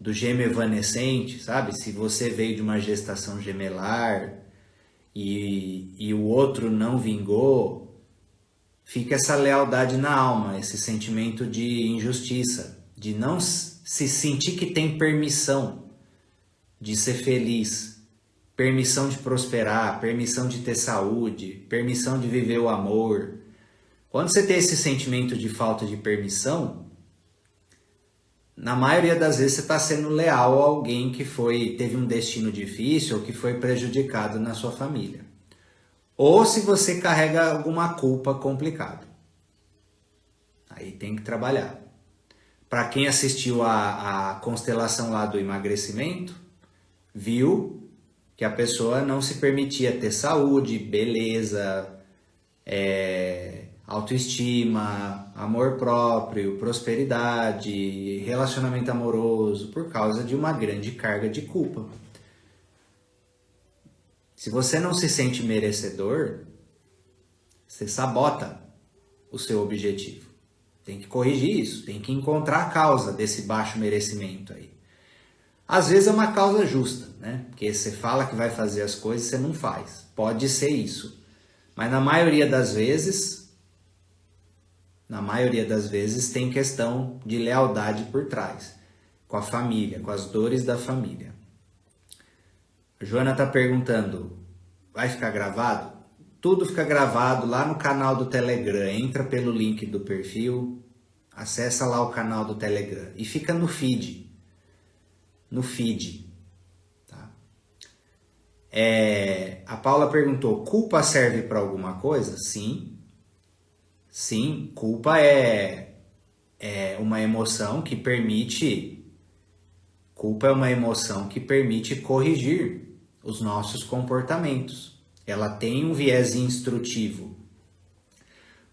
do gêmeo evanescente, sabe? Se você veio de uma gestação gemelar e o outro não vingou, fica essa lealdade na alma, esse sentimento de injustiça, de não se sentir que tem permissão de ser feliz, permissão de prosperar, permissão de ter saúde, permissão de viver o amor. Quando você tem esse sentimento de falta de permissão, na maioria das vezes você está sendo leal a alguém que teve um destino difícil ou que foi prejudicado na sua família. Ou se você carrega alguma culpa complicada. Aí tem que trabalhar. Para quem assistiu a constelação lá do emagrecimento, viu que a pessoa não se permitia ter saúde, beleza, autoestima, amor próprio, prosperidade, relacionamento amoroso, por causa de uma grande carga de culpa. Se você não se sente merecedor, você sabota o seu objetivo. Tem que corrigir isso, tem que encontrar a causa desse baixo merecimento aí. Às vezes é uma causa justa, né? Porque você fala que vai fazer as coisas e você não faz. Pode ser isso. Mas na maioria das vezes tem questão de lealdade por trás, com a família, com as dores da família. A Joana está perguntando, vai ficar gravado? Tudo fica gravado lá no canal do Telegram. Entra pelo link do perfil, acessa lá o canal do Telegram e fica no feed. Tá? A Paula perguntou, culpa serve para alguma coisa? Sim, culpa é uma emoção que permite corrigir os nossos comportamentos. Ela tem um viés instrutivo.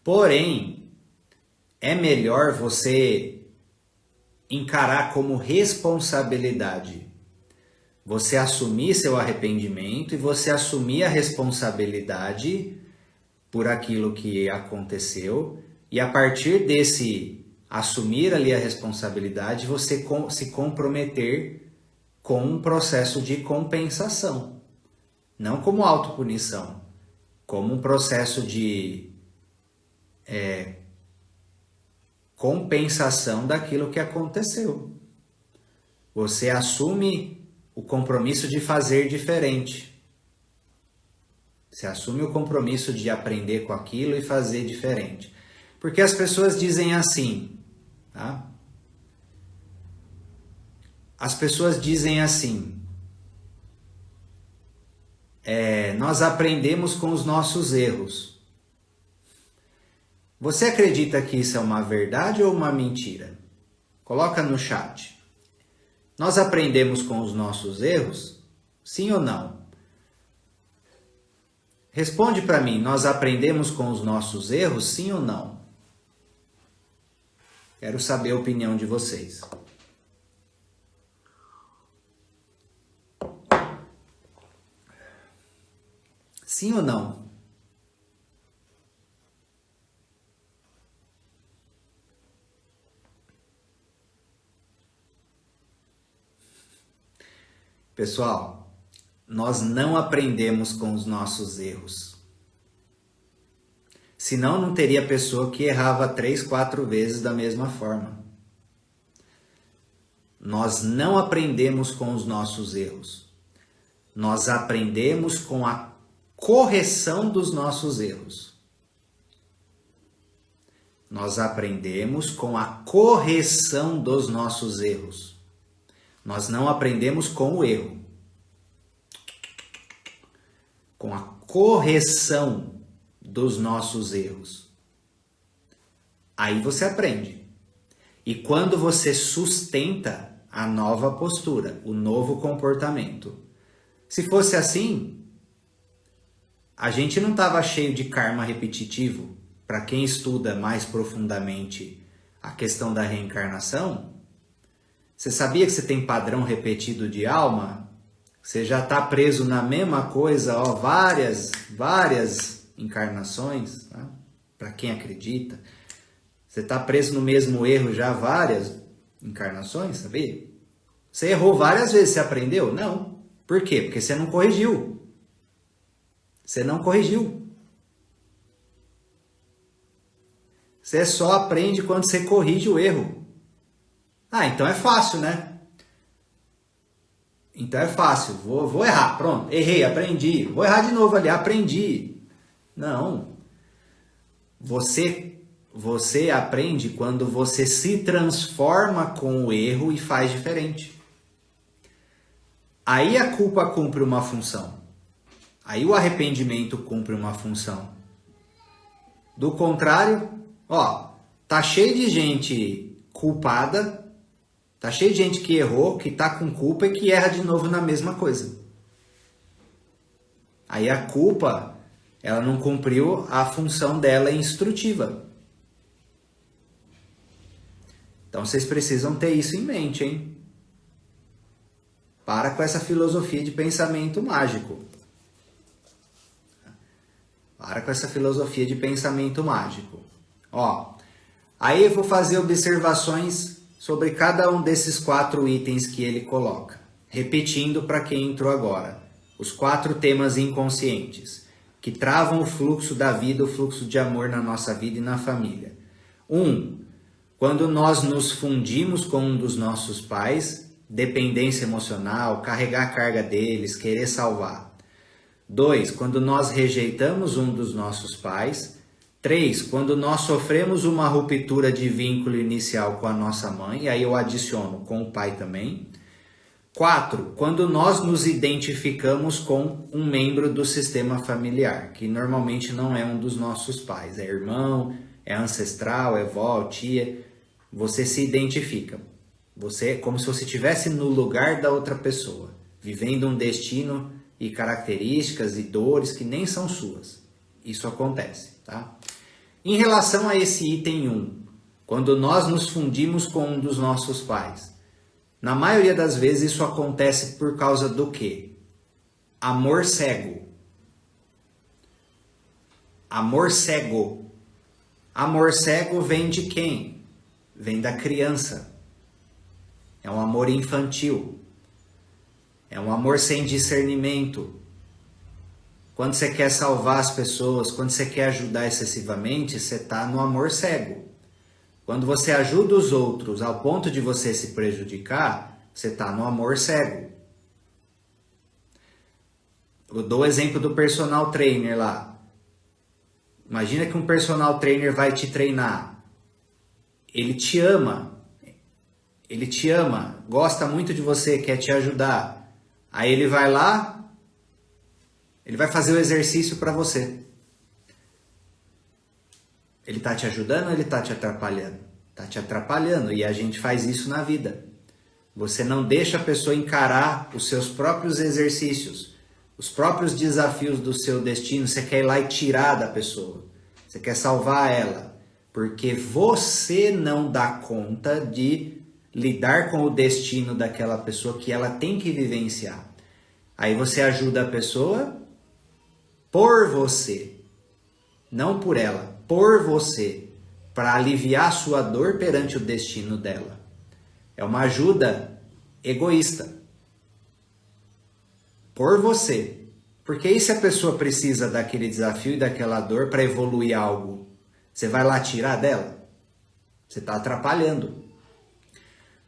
Porém, é melhor você encarar como responsabilidade. Você assumir seu arrependimento e você assumir a responsabilidade por aquilo que aconteceu. E a partir desse assumir ali a responsabilidade, você se comprometer com um processo de compensação. Não como autopunição, como um processo de compensação daquilo que aconteceu. Você assume o compromisso de fazer diferente. Você assume o compromisso de aprender com aquilo e fazer diferente. Porque as pessoas dizem assim, tá? As pessoas dizem assim, nós aprendemos com os nossos erros. Você acredita que isso é uma verdade ou uma mentira? Coloca no chat. Nós aprendemos com os nossos erros? Sim ou não? Responde para mim, nós aprendemos com os nossos erros? Sim ou não? Quero saber a opinião de vocês. Sim ou não? Pessoal, nós não aprendemos com os nossos erros. Senão não teria pessoa que errava 3, 4 vezes da mesma forma. Nós não aprendemos com os nossos erros. Nós aprendemos com a correção dos nossos erros. Nós aprendemos com a correção dos nossos erros. Nós não aprendemos com o erro. Com a correção dos nossos erros. Aí você aprende. E quando você sustenta a nova postura, o novo comportamento. Se fosse assim, a gente não estava cheio de karma repetitivo. Para quem estuda mais profundamente a questão da reencarnação, você sabia que você tem padrão repetido de alma? Você já está preso na mesma coisa, várias encarnações, tá? Para quem acredita. Você está preso no mesmo erro já várias encarnações, sabia? Você errou várias vezes, você aprendeu? Não. Por quê? Porque você não corrigiu. Você não corrigiu. Você só aprende quando você corrige o erro. Então é fácil, né? Então é fácil. Vou errar. Pronto. Errei, aprendi. Vou errar de novo ali. Aprendi. Não. Você aprende quando você se transforma com o erro e faz diferente. Aí a culpa cumpre uma função. Aí o arrependimento cumpre uma função. Do contrário, tá cheio de gente culpada. Tá cheio de gente que errou, que tá com culpa e que erra de novo na mesma coisa. Aí a culpa, ela não cumpriu a função dela instrutiva. Então vocês precisam ter isso em mente, hein? Para com essa filosofia de pensamento mágico. Para com essa filosofia de pensamento mágico. Ó, aí eu vou fazer observações sobre cada um desses 4 itens que ele coloca. Repetindo para quem entrou agora. Os 4 temas inconscientes que travam o fluxo da vida, o fluxo de amor na nossa vida e na família. 1. Quando nós nos fundimos com um dos nossos pais, dependência emocional, carregar a carga deles, querer salvar. 2. Quando nós rejeitamos um dos nossos pais. 3. Quando nós sofremos uma ruptura de vínculo inicial com a nossa mãe, e aí eu adiciono com o pai também. 4. Quando nós nos identificamos com um membro do sistema familiar, que normalmente não é um dos nossos pais, é irmão, é ancestral, é vó, tia, você se identifica. Você é como se você estivesse no lugar da outra pessoa, vivendo um destino e características e dores que nem são suas. Isso acontece, tá? Em relação a esse item 1, quando nós nos fundimos com um dos nossos pais, na maioria das vezes isso acontece por causa do quê? Amor cego. Amor cego. Amor cego vem de quem? Vem da criança. É um amor infantil. É um amor sem discernimento. Quando você quer salvar as pessoas, quando você quer ajudar excessivamente, você está no amor cego. Quando você ajuda os outros ao ponto de você se prejudicar, você está no amor cego. Eu dou o exemplo do personal trainer lá. Imagina que um personal trainer vai te treinar. Ele te ama, gosta muito de você, quer te ajudar. Aí ele vai lá, ele vai fazer o exercício para você. Ele está te ajudando ou ele está te atrapalhando? Está te atrapalhando, e a gente faz isso na vida. Você não deixa a pessoa encarar os seus próprios exercícios, os próprios desafios do seu destino. Você quer ir lá e tirar da pessoa. Você quer salvar ela. Porque você não dá conta de lidar com o destino daquela pessoa que ela tem que vivenciar. Aí você ajuda a pessoa por você, não por ela, por você, para aliviar a sua dor perante o destino dela. É uma ajuda egoísta. Por você. Porque e se a pessoa precisa daquele desafio e daquela dor para evoluir algo? Você vai lá tirar dela? Você está atrapalhando.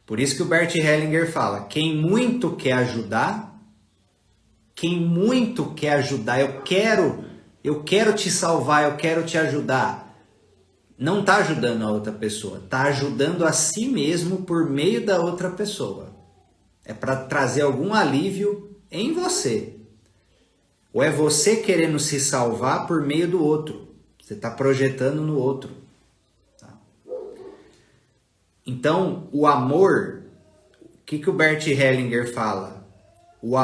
Por isso que o Bert Hellinger fala, quem muito quer ajudar, eu quero te salvar, eu quero te ajudar. Não está ajudando a outra pessoa, está ajudando a si mesmo por meio da outra pessoa. É para trazer algum alívio em você. Ou é você querendo se salvar por meio do outro. Você está projetando no outro. Tá? Então, o amor, o que o Bert Hellinger fala? O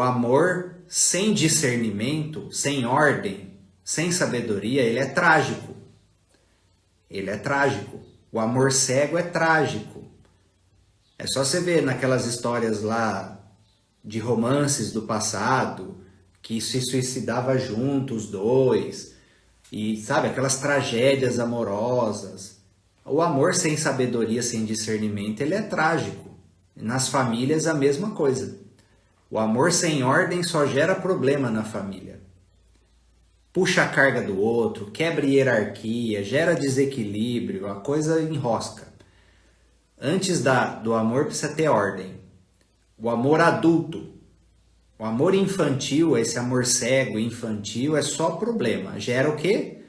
amor sem discernimento, sem ordem, sem sabedoria, ele é trágico. Ele é trágico. O amor cego é trágico. É só você ver naquelas histórias lá de romances do passado, que se suicidava junto os dois, e sabe, aquelas tragédias amorosas. O amor sem sabedoria, sem discernimento, ele é trágico. Nas famílias a mesma coisa. O amor sem ordem só gera problema na família. Puxa a carga do outro, quebra hierarquia, gera desequilíbrio, a coisa enrosca. Antes do amor precisa ter ordem. O amor adulto, o amor infantil, esse amor cego, infantil, é só problema. Gera o quê?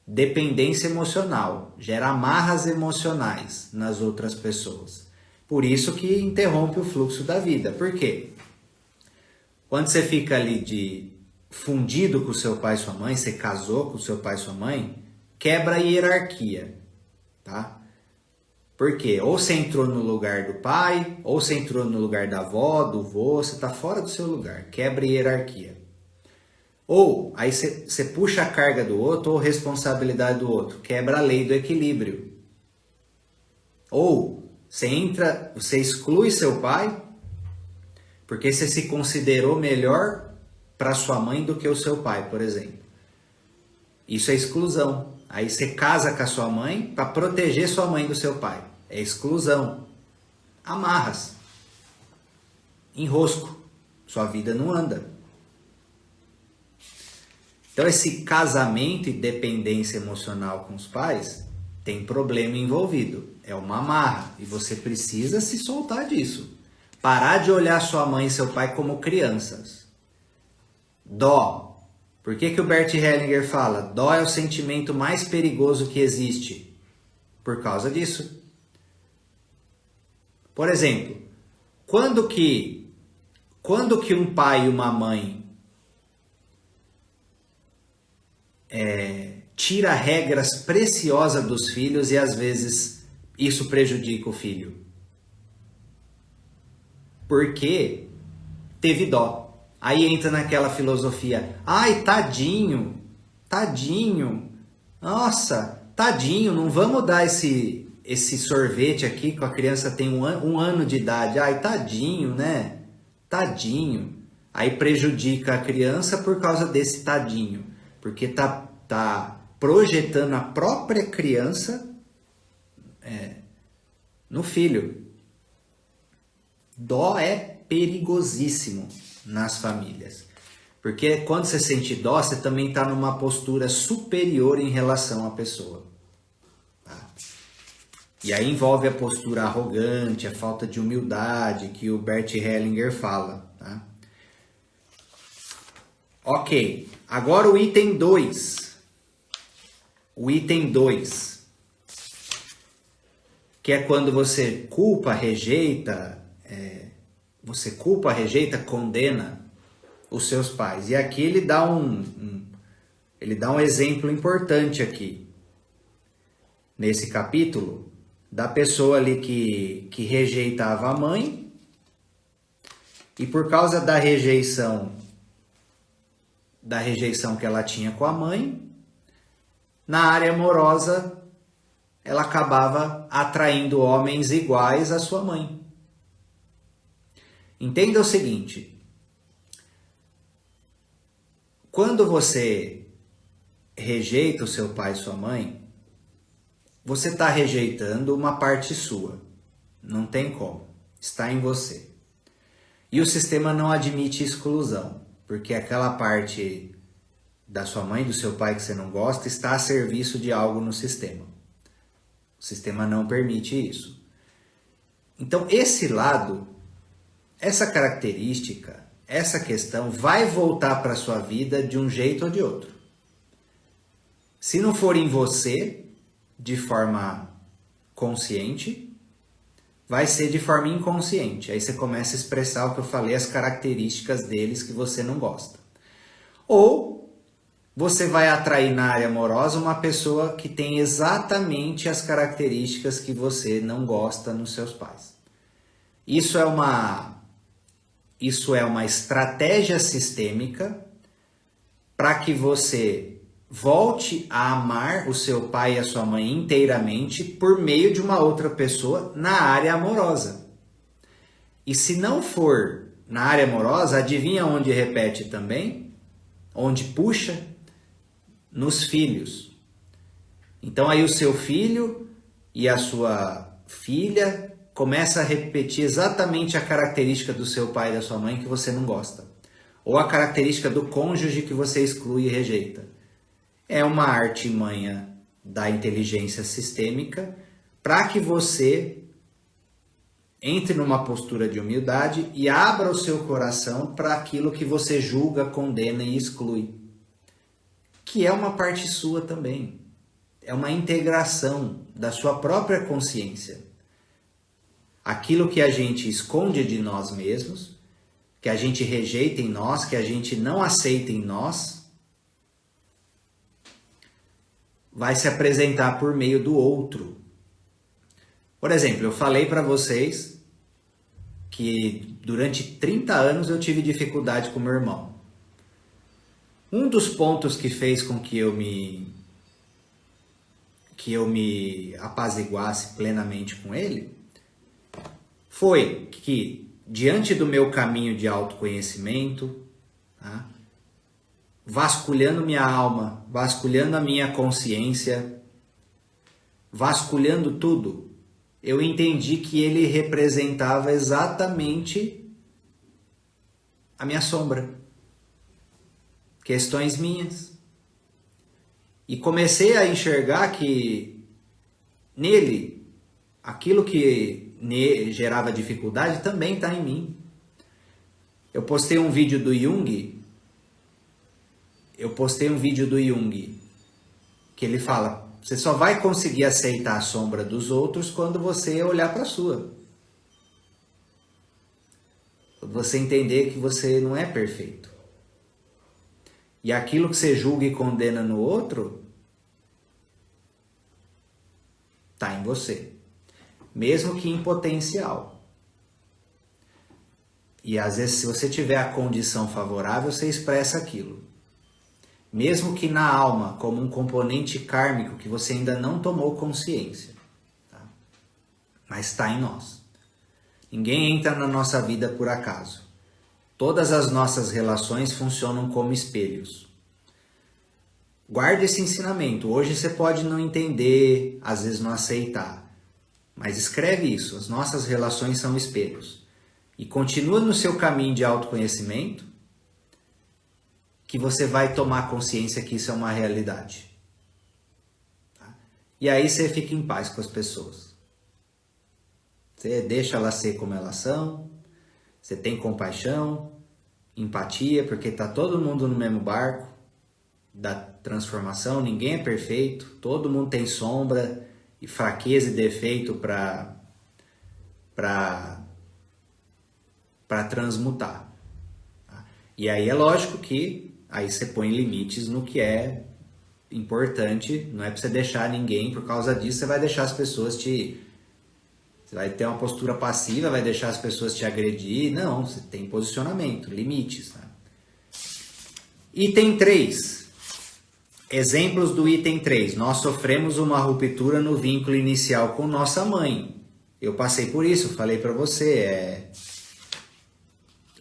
Dependência emocional, gera amarras emocionais nas outras pessoas. Por isso que interrompe o fluxo da vida. Por quê? Quando você fica ali fundido com seu pai e sua mãe, você casou com seu pai e sua mãe, quebra a hierarquia, tá? Por quê? Ou você entrou no lugar do pai, ou você entrou no lugar da avó, do vô, você está fora do seu lugar, quebra a hierarquia. Ou aí você puxa a carga do outro ou responsabilidade do outro, quebra a lei do equilíbrio. Ou você exclui seu pai porque você se considerou melhor para sua mãe do que o seu pai, por exemplo. Isso é exclusão. Aí você casa com a sua mãe para proteger sua mãe do seu pai. É exclusão. Amarras. Enrosco. Sua vida não anda. Então esse casamento e dependência emocional com os pais tem problema envolvido. É uma amarra. E você precisa se soltar disso. Parar de olhar sua mãe e seu pai como crianças. Dó. Por que o Bert Hellinger fala? Dó é o sentimento mais perigoso que existe. Por causa disso. Por exemplo, quando que um pai e uma mãe tira regras preciosas dos filhos e às vezes isso prejudica o filho? Porque teve dó. Aí entra naquela filosofia, ai, tadinho, nossa, tadinho, não vamos dar esse sorvete aqui que a criança tem um ano de idade, ai, tadinho, né, tadinho. Aí prejudica a criança por causa desse tadinho, porque tá projetando a própria criança no filho. Dó é perigosíssimo nas famílias. Porque quando você sente dó, você também está numa postura superior em relação à pessoa. Tá? E aí envolve a postura arrogante, a falta de humildade que o Bert Hellinger fala. Tá? Ok, agora o item 2. O item 2. Que é quando você culpa, rejeita... condena os seus pais. E aqui ele dá um exemplo importante aqui, nesse capítulo, da pessoa ali que rejeitava a mãe, e por causa da rejeição que ela tinha com a mãe, na área amorosa, ela acabava atraindo homens iguais à sua mãe. Entenda o seguinte, quando você rejeita o seu pai e sua mãe, você está rejeitando uma parte sua, não tem como, está em você. E o sistema não admite exclusão, porque aquela parte da sua mãe, do seu pai que você não gosta, está a serviço de algo no sistema. O sistema não permite isso. Então esse lado... essa característica, essa questão vai voltar para a sua vida de um jeito ou de outro. Se não for em você, de forma consciente, vai ser de forma inconsciente. Aí você começa a expressar o que eu falei, as características deles que você não gosta. Ou você vai atrair na área amorosa uma pessoa que tem exatamente as características que você não gosta nos seus pais. Isso é uma estratégia sistêmica para que você volte a amar o seu pai e a sua mãe inteiramente por meio de uma outra pessoa na área amorosa. E se não for na área amorosa, adivinha onde repete também? Onde puxa? Nos filhos. Então aí o seu filho e a sua filha começa a repetir exatamente a característica do seu pai e da sua mãe que você não gosta. Ou a característica do cônjuge que você exclui e rejeita. É uma artimanha da inteligência sistêmica para que você entre numa postura de humildade e abra o seu coração para aquilo que você julga, condena e exclui. Que é uma parte sua também. É uma integração da sua própria consciência. Aquilo que a gente esconde de nós mesmos, que a gente rejeita em nós, que a gente não aceita em nós, vai se apresentar por meio do outro. Por exemplo, eu falei para vocês que durante 30 anos eu tive dificuldade com meu irmão. Um dos pontos que fez com que eu me apaziguasse plenamente com ele foi que, diante do meu caminho de autoconhecimento, tá, vasculhando minha alma, vasculhando a minha consciência, vasculhando tudo, eu entendi que ele representava exatamente a minha sombra, questões minhas. E comecei a enxergar que nele, aquilo que gerava dificuldade também está em mim. Eu postei um vídeo do Jung, que ele fala, você só vai conseguir aceitar a sombra dos outros quando você olhar para a sua. Quando você entender que você não é perfeito. E aquilo que você julga e condena no outro, está em você. Mesmo que em potencial. E às vezes, se você tiver a condição favorável, você expressa aquilo. Mesmo que na alma, como um componente kármico que você ainda não tomou consciência. Tá? Mas está em nós. Ninguém entra na nossa vida por acaso. Todas as nossas relações funcionam como espelhos. Guarde esse ensinamento. Hoje você pode não entender, às vezes não aceitar. Mas escreve isso. As nossas relações são espelhos. E continua no seu caminho de autoconhecimento, que você vai tomar consciência que isso é uma realidade. Tá? E aí você fica em paz com as pessoas. Você deixa elas ser como elas são. Você tem compaixão, empatia, porque está todo mundo no mesmo barco da transformação. Ninguém é perfeito. Todo mundo tem sombra e fraqueza e defeito para transmutar. Tá? E aí é lógico que aí você põe limites no que é importante, não é para você deixar ninguém, por causa disso você vai deixar as pessoas você vai ter uma postura passiva, vai deixar as pessoas te agredir. Não, você tem posicionamento, limites. Tá? Item 3. Exemplos do item 3. Nós sofremos uma ruptura no vínculo inicial com nossa mãe. Eu passei por isso, falei para você.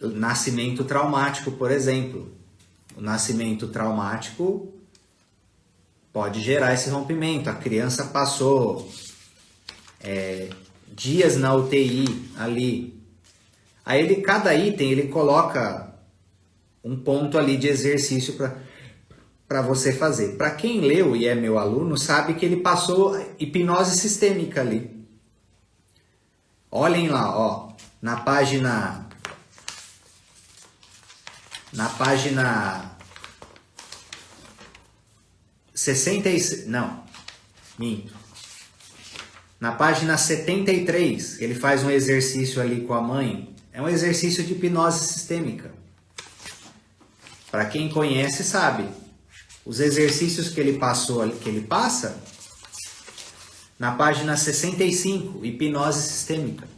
Nascimento traumático, por exemplo. O nascimento traumático pode gerar esse rompimento. A criança passou dias na UTI ali. Aí cada item ele coloca um ponto ali de exercício para você fazer. Para quem leu e é meu aluno, sabe que ele passou hipnose sistêmica ali. Olhem lá, ó, na página 66, não, minto. Na página 73, ele faz um exercício ali com a mãe. É um exercício de hipnose sistêmica. Para quem conhece, sabe. Os exercícios que ele passa, na página 65, hipnose sistêmica.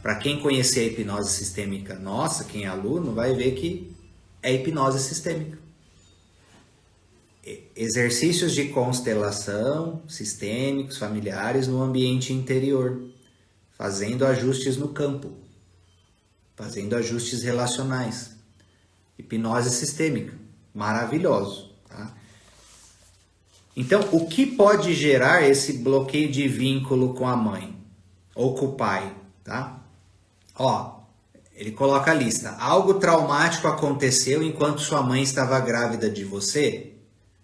Para quem conhecer a hipnose sistêmica nossa, quem é aluno, vai ver que é hipnose sistêmica. Exercícios de constelação sistêmicos, familiares no ambiente interior, fazendo ajustes no campo, fazendo ajustes relacionais. Hipnose sistêmica, maravilhoso. Tá? Então, o que pode gerar esse bloqueio de vínculo com a mãe ou com o pai? Tá? Ó, ele coloca a lista. Algo traumático aconteceu enquanto sua mãe estava grávida de você?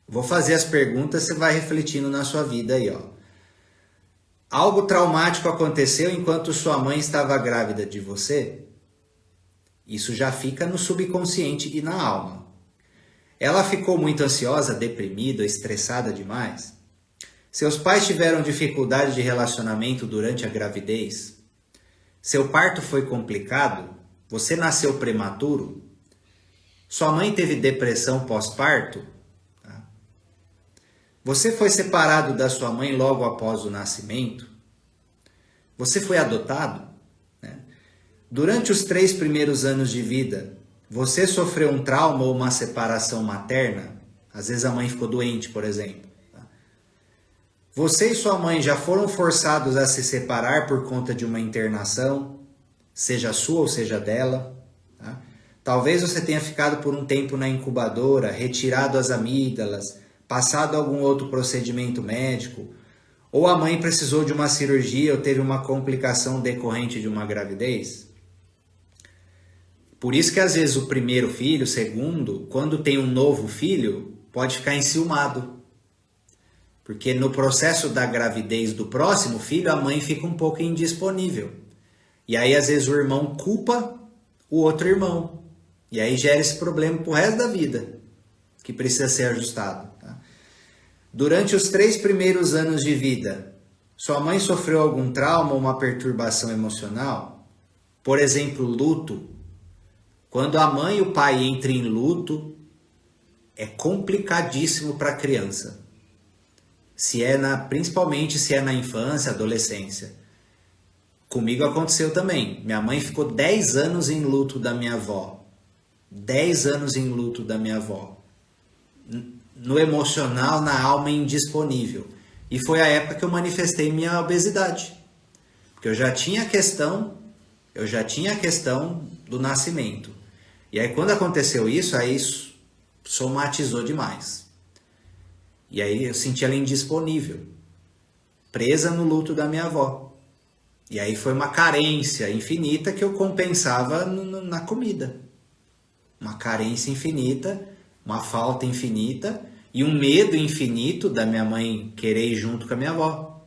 Vou fazer as perguntas, você vai refletindo na sua vida aí, ó. Algo traumático aconteceu enquanto sua mãe estava grávida de você? Isso já fica no subconsciente e na alma. Ela ficou muito ansiosa, deprimida, estressada demais? Seus pais tiveram dificuldade de relacionamento durante a gravidez? Seu parto foi complicado? Você nasceu prematuro? Sua mãe teve depressão pós-parto? Você foi separado da sua mãe logo após o nascimento? Você foi adotado? Né? Durante os 3 primeiros anos de vida, você sofreu um trauma ou uma separação materna? Às vezes a mãe ficou doente, por exemplo. Você e sua mãe já foram forçados a se separar por conta de uma internação, seja sua ou seja dela? Tá? Talvez você tenha ficado por um tempo na incubadora, retirado as amígdalas, passado algum outro procedimento médico, ou a mãe precisou de uma cirurgia ou teve uma complicação decorrente de uma gravidez. Por isso que às vezes o primeiro filho, o segundo, quando tem um novo filho, pode ficar enciumado. Porque no processo da gravidez do próximo filho, a mãe fica um pouco indisponível. E aí às vezes o irmão culpa o outro irmão. E aí gera esse problema pro resto da vida, que precisa ser ajustado. Tá? Durante os 3 primeiros anos de vida, sua mãe sofreu algum trauma ou uma perturbação emocional? Por exemplo, luto. Quando a mãe e o pai entram em luto, é complicadíssimo para a criança. Principalmente se é na infância, adolescência. Comigo aconteceu também. Minha mãe ficou 10 anos em luto da minha avó. 10 anos em luto da minha avó. No emocional, na alma, indisponível. E foi a época que eu manifestei minha obesidade. Porque eu já tinha a questão do nascimento. E aí quando aconteceu isso, aí somatizou demais. E aí eu senti ela indisponível, presa no luto da minha avó. E aí foi uma carência infinita que eu compensava na comida. Uma carência infinita, uma falta infinita e um medo infinito da minha mãe querer ir junto com a minha avó.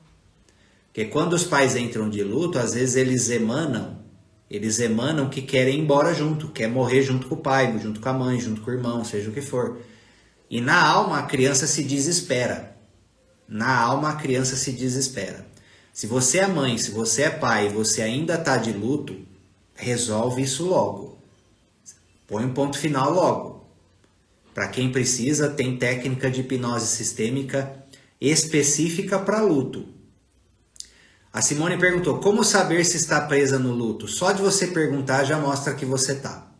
Porque quando os pais entram de luto, às vezes eles emanam que querem ir embora junto, quer morrer junto com o pai, junto com a mãe, junto com o irmão, seja o que for. E na alma a criança se desespera. Na alma a criança se desespera. Se você é mãe, se você é pai e você ainda está de luto, resolve isso logo. Põe um ponto final logo. Para quem precisa, tem técnica de hipnose sistêmica específica para luto. A Simone perguntou, como saber se está presa no luto? Só de você perguntar já mostra que você está.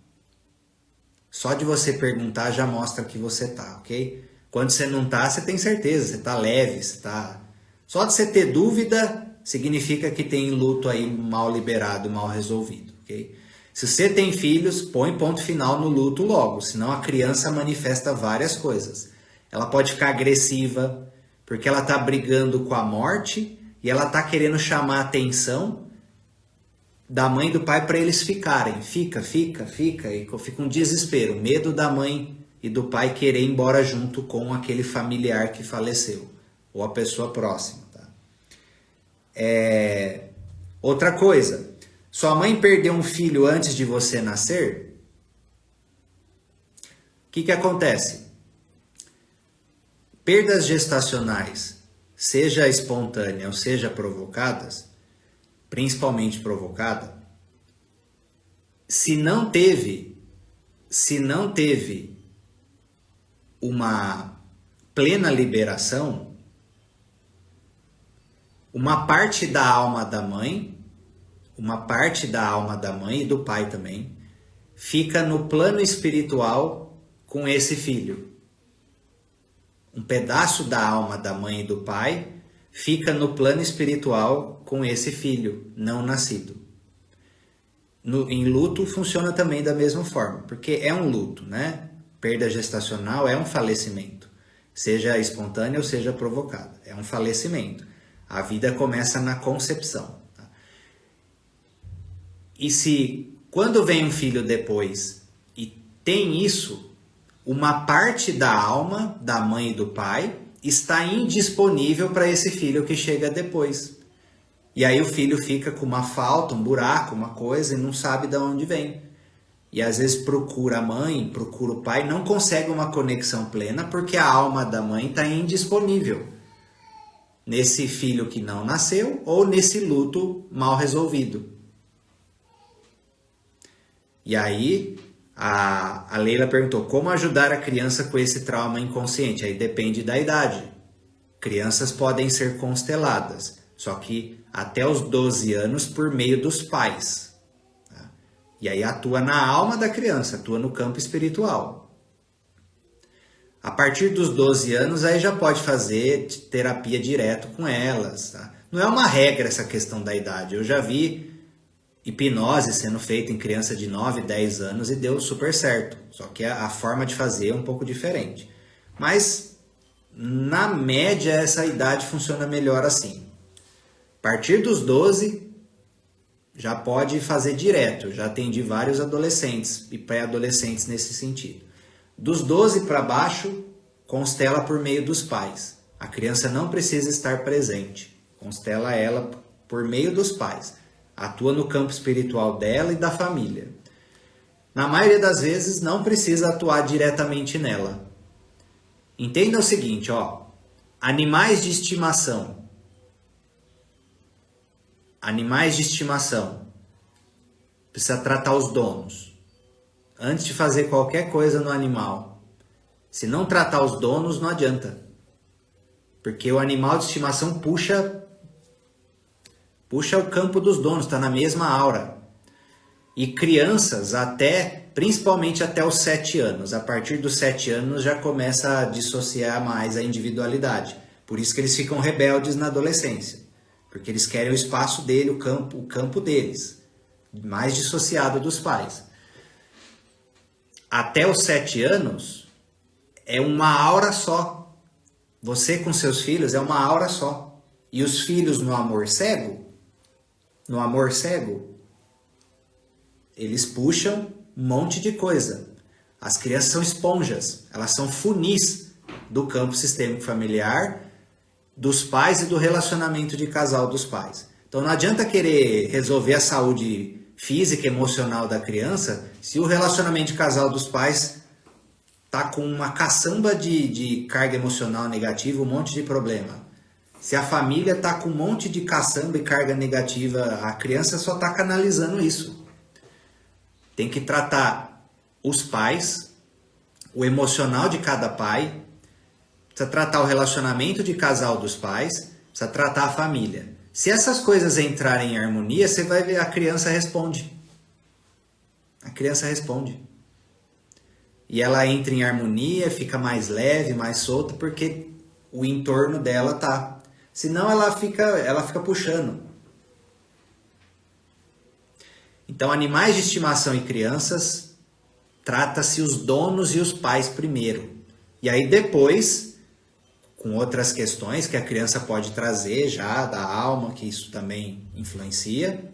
Só de você perguntar já mostra que você tá, ok? Quando você não tá, você tem certeza, você tá leve, você tá... Só de você ter dúvida, significa que tem luto aí mal liberado, mal resolvido, ok? Se você tem filhos, põe ponto final no luto logo, senão a criança manifesta várias coisas. Ela pode ficar agressiva, porque ela tá brigando com a morte e ela tá querendo chamar a atenção da mãe e do pai para eles ficarem. Fica, e fica um desespero, medo da mãe e do pai querer ir embora junto com aquele familiar que faleceu, ou a pessoa próxima. Tá? Outra coisa, sua mãe perdeu um filho antes de você nascer? O que acontece? Perdas gestacionais, seja espontânea ou seja provocadas, principalmente provocada, se não teve uma plena liberação, uma parte da alma da mãe e do pai também, fica no plano espiritual com esse filho. Um pedaço da alma da mãe e do pai fica no plano espiritual com esse filho não nascido. Em luto funciona também da mesma forma, porque é um luto, né? Perda gestacional é um falecimento, seja espontânea ou seja provocada, é um falecimento. A vida começa na concepção. Tá? E se quando vem um filho depois e tem isso, uma parte da alma da mãe e do pai está indisponível para esse filho que chega depois. E aí o filho fica com uma falta, um buraco, uma coisa e não sabe de onde vem. E às vezes procura a mãe, procura o pai, não consegue uma conexão plena porque a alma da mãe está indisponível nesse filho que não nasceu ou nesse luto mal resolvido. E aí a Leila perguntou, como ajudar a criança com esse trauma inconsciente? Aí depende da idade. Crianças podem ser consteladas, só que até os 12 anos por meio dos pais. Tá? E aí atua na alma da criança, atua no campo espiritual. A partir dos 12 anos, aí já pode fazer terapia direto com elas. Tá? Não é uma regra essa questão da idade. Eu já vi hipnose sendo feita em criança de 9, 10 anos e deu super certo. Só que a forma de fazer é um pouco diferente. Mas, na média, essa idade funciona melhor assim. A partir dos 12, já pode fazer direto. Já atendi vários adolescentes e pré-adolescentes nesse sentido. Dos 12 para baixo, constela por meio dos pais. A criança não precisa estar presente. Constela ela por meio dos pais. Atua no campo espiritual dela e da família. Na maioria das vezes, não precisa atuar diretamente nela. Entenda o seguinte, ó. Animais de estimação. Animais de estimação. Precisa tratar os donos. Antes de fazer qualquer coisa no animal. Se não tratar os donos, não adianta. Porque o animal de estimação puxa o campo dos donos, está na mesma aura. E crianças, principalmente até os 7 anos. A partir dos 7 anos já começa a dissociar mais a individualidade. Por isso que eles ficam rebeldes na adolescência. Porque eles querem o espaço dele, o campo deles. Mais dissociado dos pais. Até os 7 anos é uma aura só. Você com seus filhos é uma aura só. E os filhos no amor cego, eles puxam um monte de coisa. As crianças são esponjas, elas são funis do campo sistêmico familiar, dos pais e do relacionamento de casal dos pais. Então não adianta querer resolver a saúde física e emocional da criança se o relacionamento de casal dos pais tá com uma caçamba de carga emocional negativa, um monte de problema. Se a família tá com um monte de caçamba e carga negativa, a criança só tá canalizando isso. Tem que tratar os pais, o emocional de cada pai, precisa tratar o relacionamento de casal dos pais, precisa tratar a família. Se essas coisas entrarem em harmonia, você vai ver a criança responde. A criança responde. E ela entra em harmonia, fica mais leve, mais solta, porque o entorno dela tá. Senão ela fica puxando. Então, animais de estimação e crianças, trata-se os donos e os pais primeiro. E aí depois, com outras questões que a criança pode trazer já da alma, que isso também influencia,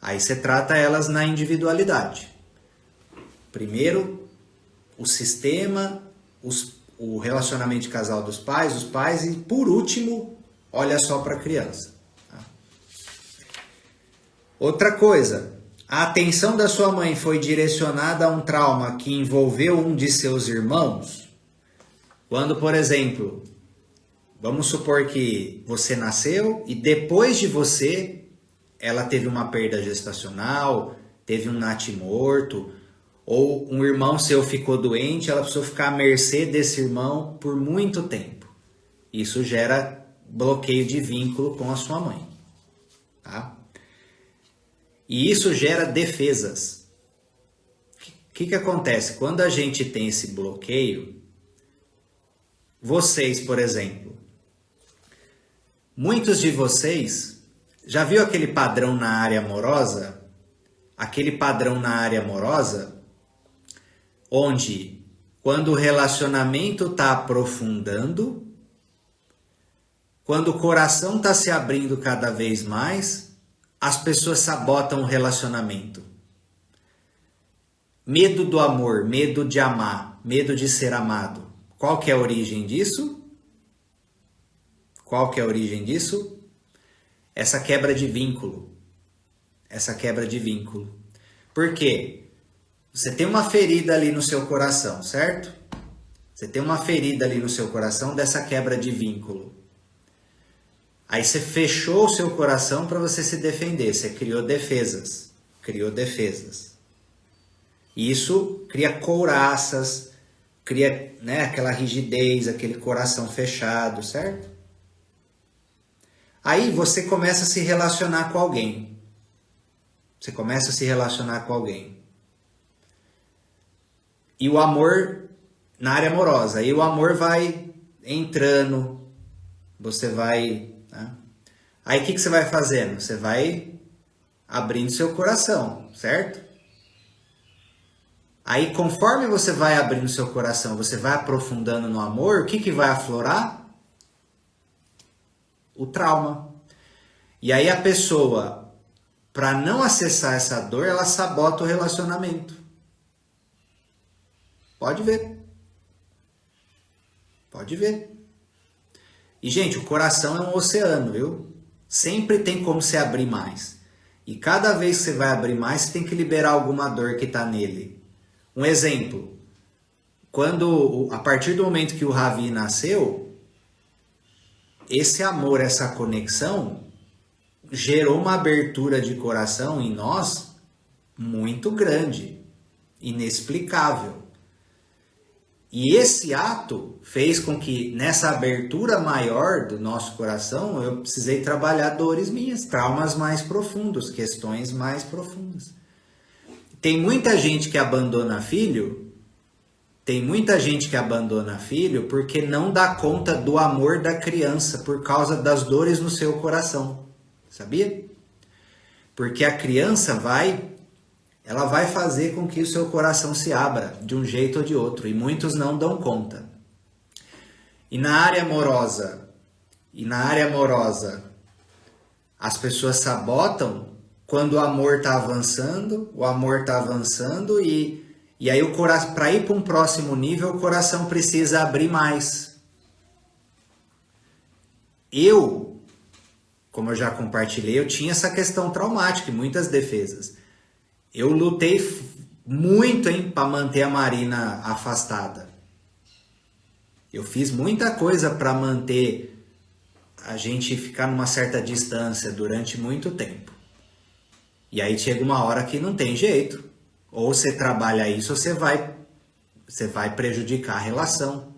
aí você trata elas na individualidade. Primeiro, o sistema, o relacionamento de casal dos pais, os pais e, por último, olha só para a criança. Tá? Outra coisa, a atenção da sua mãe foi direcionada a um trauma que envolveu um de seus irmãos? Quando, por exemplo, vamos supor que você nasceu e depois de você, ela teve uma perda gestacional, teve um natimorto, ou um irmão seu ficou doente, ela precisou ficar à mercê desse irmão por muito tempo. Isso gera bloqueio de vínculo com a sua mãe. Tá? E isso gera defesas. O que acontece? Quando a gente tem esse bloqueio, vocês, por exemplo, muitos de vocês já viu aquele padrão na área amorosa? Aquele padrão na área amorosa onde quando o relacionamento está aprofundando, quando o coração está se abrindo cada vez mais, as pessoas sabotam o relacionamento. Medo do amor, medo de amar, medo de ser amado. Qual que é a origem disso? Qual que é a origem disso? Essa quebra de vínculo. Essa quebra de vínculo. Por quê? Você tem uma ferida ali no seu coração, certo? Você tem uma ferida ali no seu coração dessa quebra de vínculo. Aí você fechou o seu coração para você se defender. Você criou defesas. E isso cria couraças, cria, né, aquela rigidez, aquele coração fechado, certo? Aí você começa a se relacionar com alguém. Você começa a se relacionar com alguém. E o amor na área amorosa. E o amor vai entrando. Você vai... Né? Aí o que você vai fazendo? Você vai abrindo seu coração, certo? Aí conforme você vai abrindo seu coração, você vai aprofundando no amor, o que vai aflorar? O trauma. E aí a pessoa, para não acessar essa dor, ela sabota o relacionamento. Pode ver. Pode ver. E, gente, o coração é um oceano, viu? Sempre tem como se abrir mais. E cada vez que você vai abrir mais, você tem que liberar alguma dor que está nele. Um exemplo. A partir do momento que o Ravi nasceu, esse amor, essa conexão, gerou uma abertura de coração em nós muito grande, inexplicável. E esse ato fez com que nessa abertura maior do nosso coração eu precisei trabalhar dores minhas, traumas mais profundos, questões mais profundas. Tem muita gente que abandona filho, porque não dá conta do amor da criança por causa das dores no seu coração. Sabia? Porque a criança ela vai fazer com que o seu coração se abra de um jeito ou de outro, e muitos não dão conta. E na área amorosa, as pessoas sabotam quando o amor está avançando, e aí para ir para um próximo nível, o coração precisa abrir mais. Como eu já compartilhei, eu tinha essa questão traumática e muitas defesas. Eu lutei muito para manter a Marina afastada. Eu fiz muita coisa para manter a gente ficar numa certa distância durante muito tempo. E aí chega uma hora que não tem jeito. Ou você trabalha isso, ou você vai prejudicar a relação.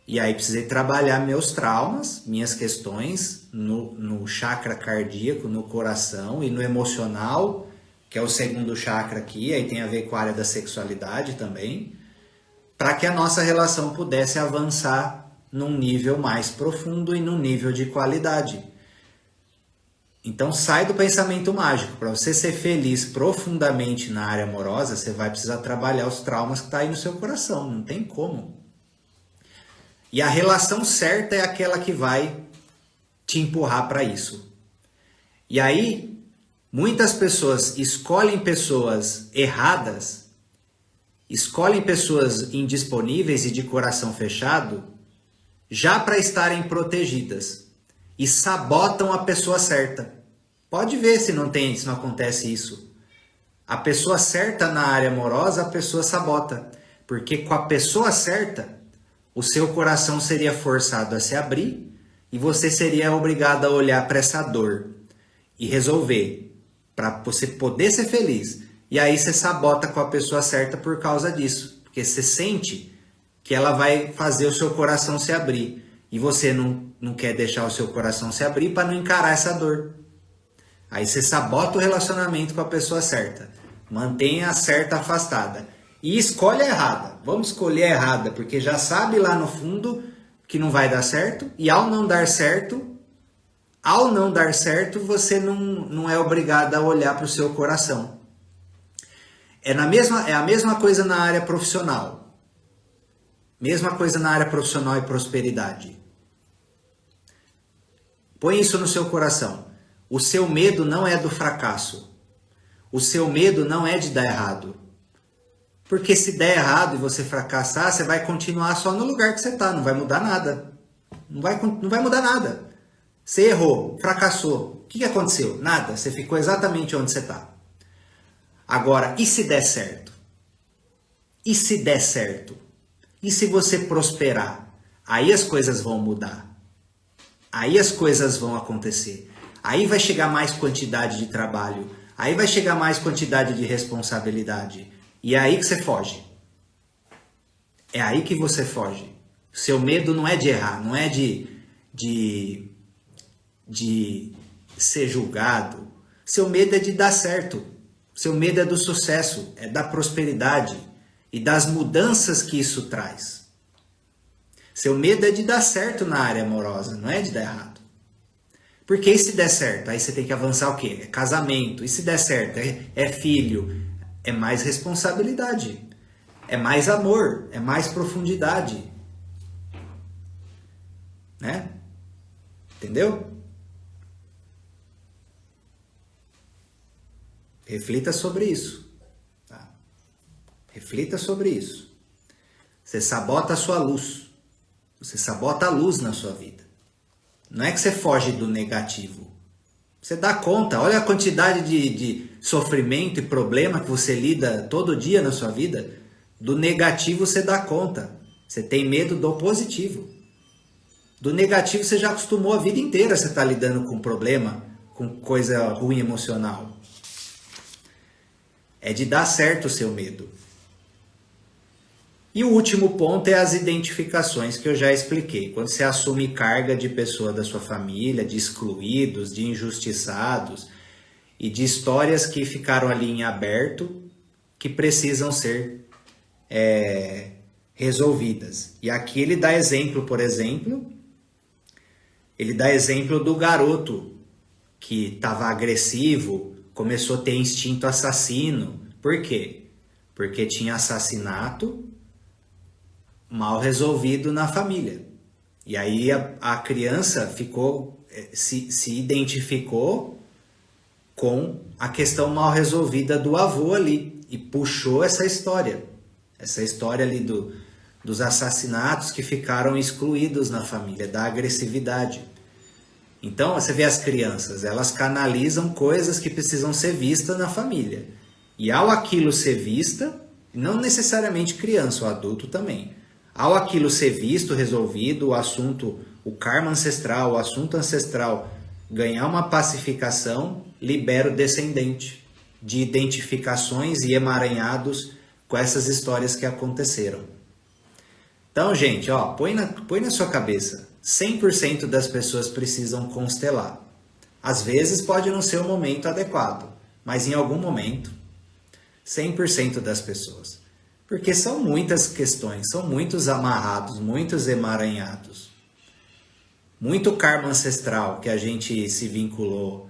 E aí precisei trabalhar meus traumas, minhas questões no chakra cardíaco, no coração e no emocional, que é o segundo chakra aqui, aí tem a ver com a área da sexualidade também, para que a nossa relação pudesse avançar num nível mais profundo e num nível de qualidade. Então sai do pensamento mágico. Para você ser feliz profundamente na área amorosa, você vai precisar trabalhar os traumas que estão aí no seu coração, não tem como. E a relação certa é aquela que vai te empurrar para isso. E aí, muitas pessoas escolhem pessoas erradas, escolhem pessoas indisponíveis e de coração fechado, já para estarem protegidas, e sabotam a pessoa certa. Pode ver se não acontece isso. A pessoa certa na área amorosa, a pessoa sabota. Porque com a pessoa certa, o seu coração seria forçado a se abrir e você seria obrigado a olhar para essa dor e resolver, para você poder ser feliz. E aí você sabota com a pessoa certa por causa disso, porque você sente que ela vai fazer o seu coração se abrir e você não quer deixar o seu coração se abrir para não encarar essa dor. Aí você sabota o relacionamento com a pessoa certa, mantenha a certa afastada e escolhe a errada. Vamos escolher a errada, porque já sabe lá no fundo que não vai dar certo, e ao não dar certo, você não é obrigado a olhar para o seu coração. É a mesma coisa na área profissional. Mesma coisa na área profissional e prosperidade. Põe isso no seu coração. O seu medo não é do fracasso. O seu medo não é de dar errado. Porque se der errado e você fracassar, você vai continuar só no lugar que você está, não vai mudar nada. Não vai mudar nada. Você errou, fracassou. O que aconteceu? Nada, você ficou exatamente onde você está. Agora, e se der certo? E se der certo? E se você prosperar? Aí as coisas vão mudar. Aí as coisas vão acontecer. Aí vai chegar mais quantidade de trabalho. Aí vai chegar mais quantidade de responsabilidade. E é aí que você foge. É aí que você foge. Seu medo não é de errar, não é de de ser julgado. Seu medo é de dar certo. Seu medo é do sucesso, é da prosperidade e das mudanças que isso traz. Seu medo é de dar certo na área amorosa, não é de dar errado. Porque e se der certo? Aí você tem que avançar o quê? É casamento. E se der certo? É filho. É mais responsabilidade. É mais amor. É mais profundidade. Né? Entendeu? Reflita sobre isso. Tá? Reflita sobre isso. Você sabota a sua luz. Você sabota a luz na sua vida. Não é que você foge do negativo. Você dá conta. Olha a quantidade de sofrimento e problema que você lida todo dia na sua vida. Do negativo você dá conta. Você tem medo do positivo. Do negativo você já acostumou a vida inteira. Você está lidando com problema, com coisa ruim emocional. É de dar certo o seu medo. E o último ponto é as identificações que eu já expliquei. Quando você assume carga de pessoa da sua família, de excluídos, de injustiçados e de histórias que ficaram ali em aberto, que precisam ser resolvidas. E aqui ele dá exemplo, por exemplo, ele dá exemplo do garoto que estava agressivo, começou a ter instinto assassino. Por quê? Porque tinha assassinato mal resolvido na família. E aí a criança ficou, se identificou com a questão mal resolvida do avô ali e puxou essa história ali dos assassinatos que ficaram excluídos na família, da agressividade. Então você vê as crianças, elas canalizam coisas que precisam ser vistas na família. E ao aquilo ser vista, não necessariamente criança, o adulto também. Ao aquilo ser visto, resolvido, o assunto, o karma ancestral, o assunto ancestral ganhar uma pacificação, libera o descendente de identificações e emaranhados com essas histórias que aconteceram. Então, gente, põe na sua cabeça, 100% das pessoas precisam constelar. Às vezes pode não ser o momento adequado, mas em algum momento, 100% das pessoas. Porque são muitas questões, são muitos amarrados, muitos emaranhados. Muito karma ancestral que a gente se vinculou,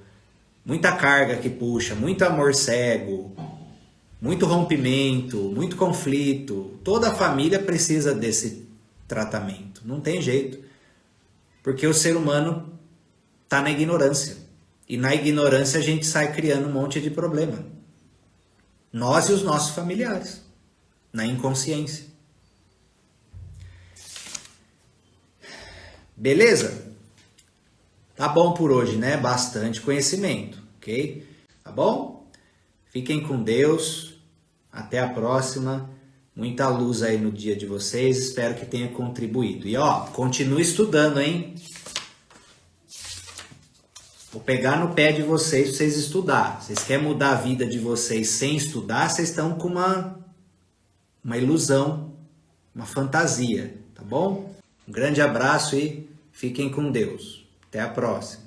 muita carga que puxa, muito amor cego, muito rompimento, muito conflito. Toda a família precisa desse tratamento, não tem jeito. Porque o ser humano está na ignorância. E na ignorância a gente sai criando um monte de problema. Nós e os nossos familiares. Na inconsciência. Beleza? Tá bom por hoje, né? Bastante conhecimento, ok? Tá bom? Fiquem com Deus. Até a próxima. Muita luz aí no dia de vocês. Espero que tenha contribuído. E continue estudando, hein? Vou pegar no pé de vocês para vocês estudar. Vocês querem mudar a vida de vocês sem estudar? Vocês estão com uma ilusão, uma fantasia, tá bom? Um grande abraço e fiquem com Deus. Até a próxima.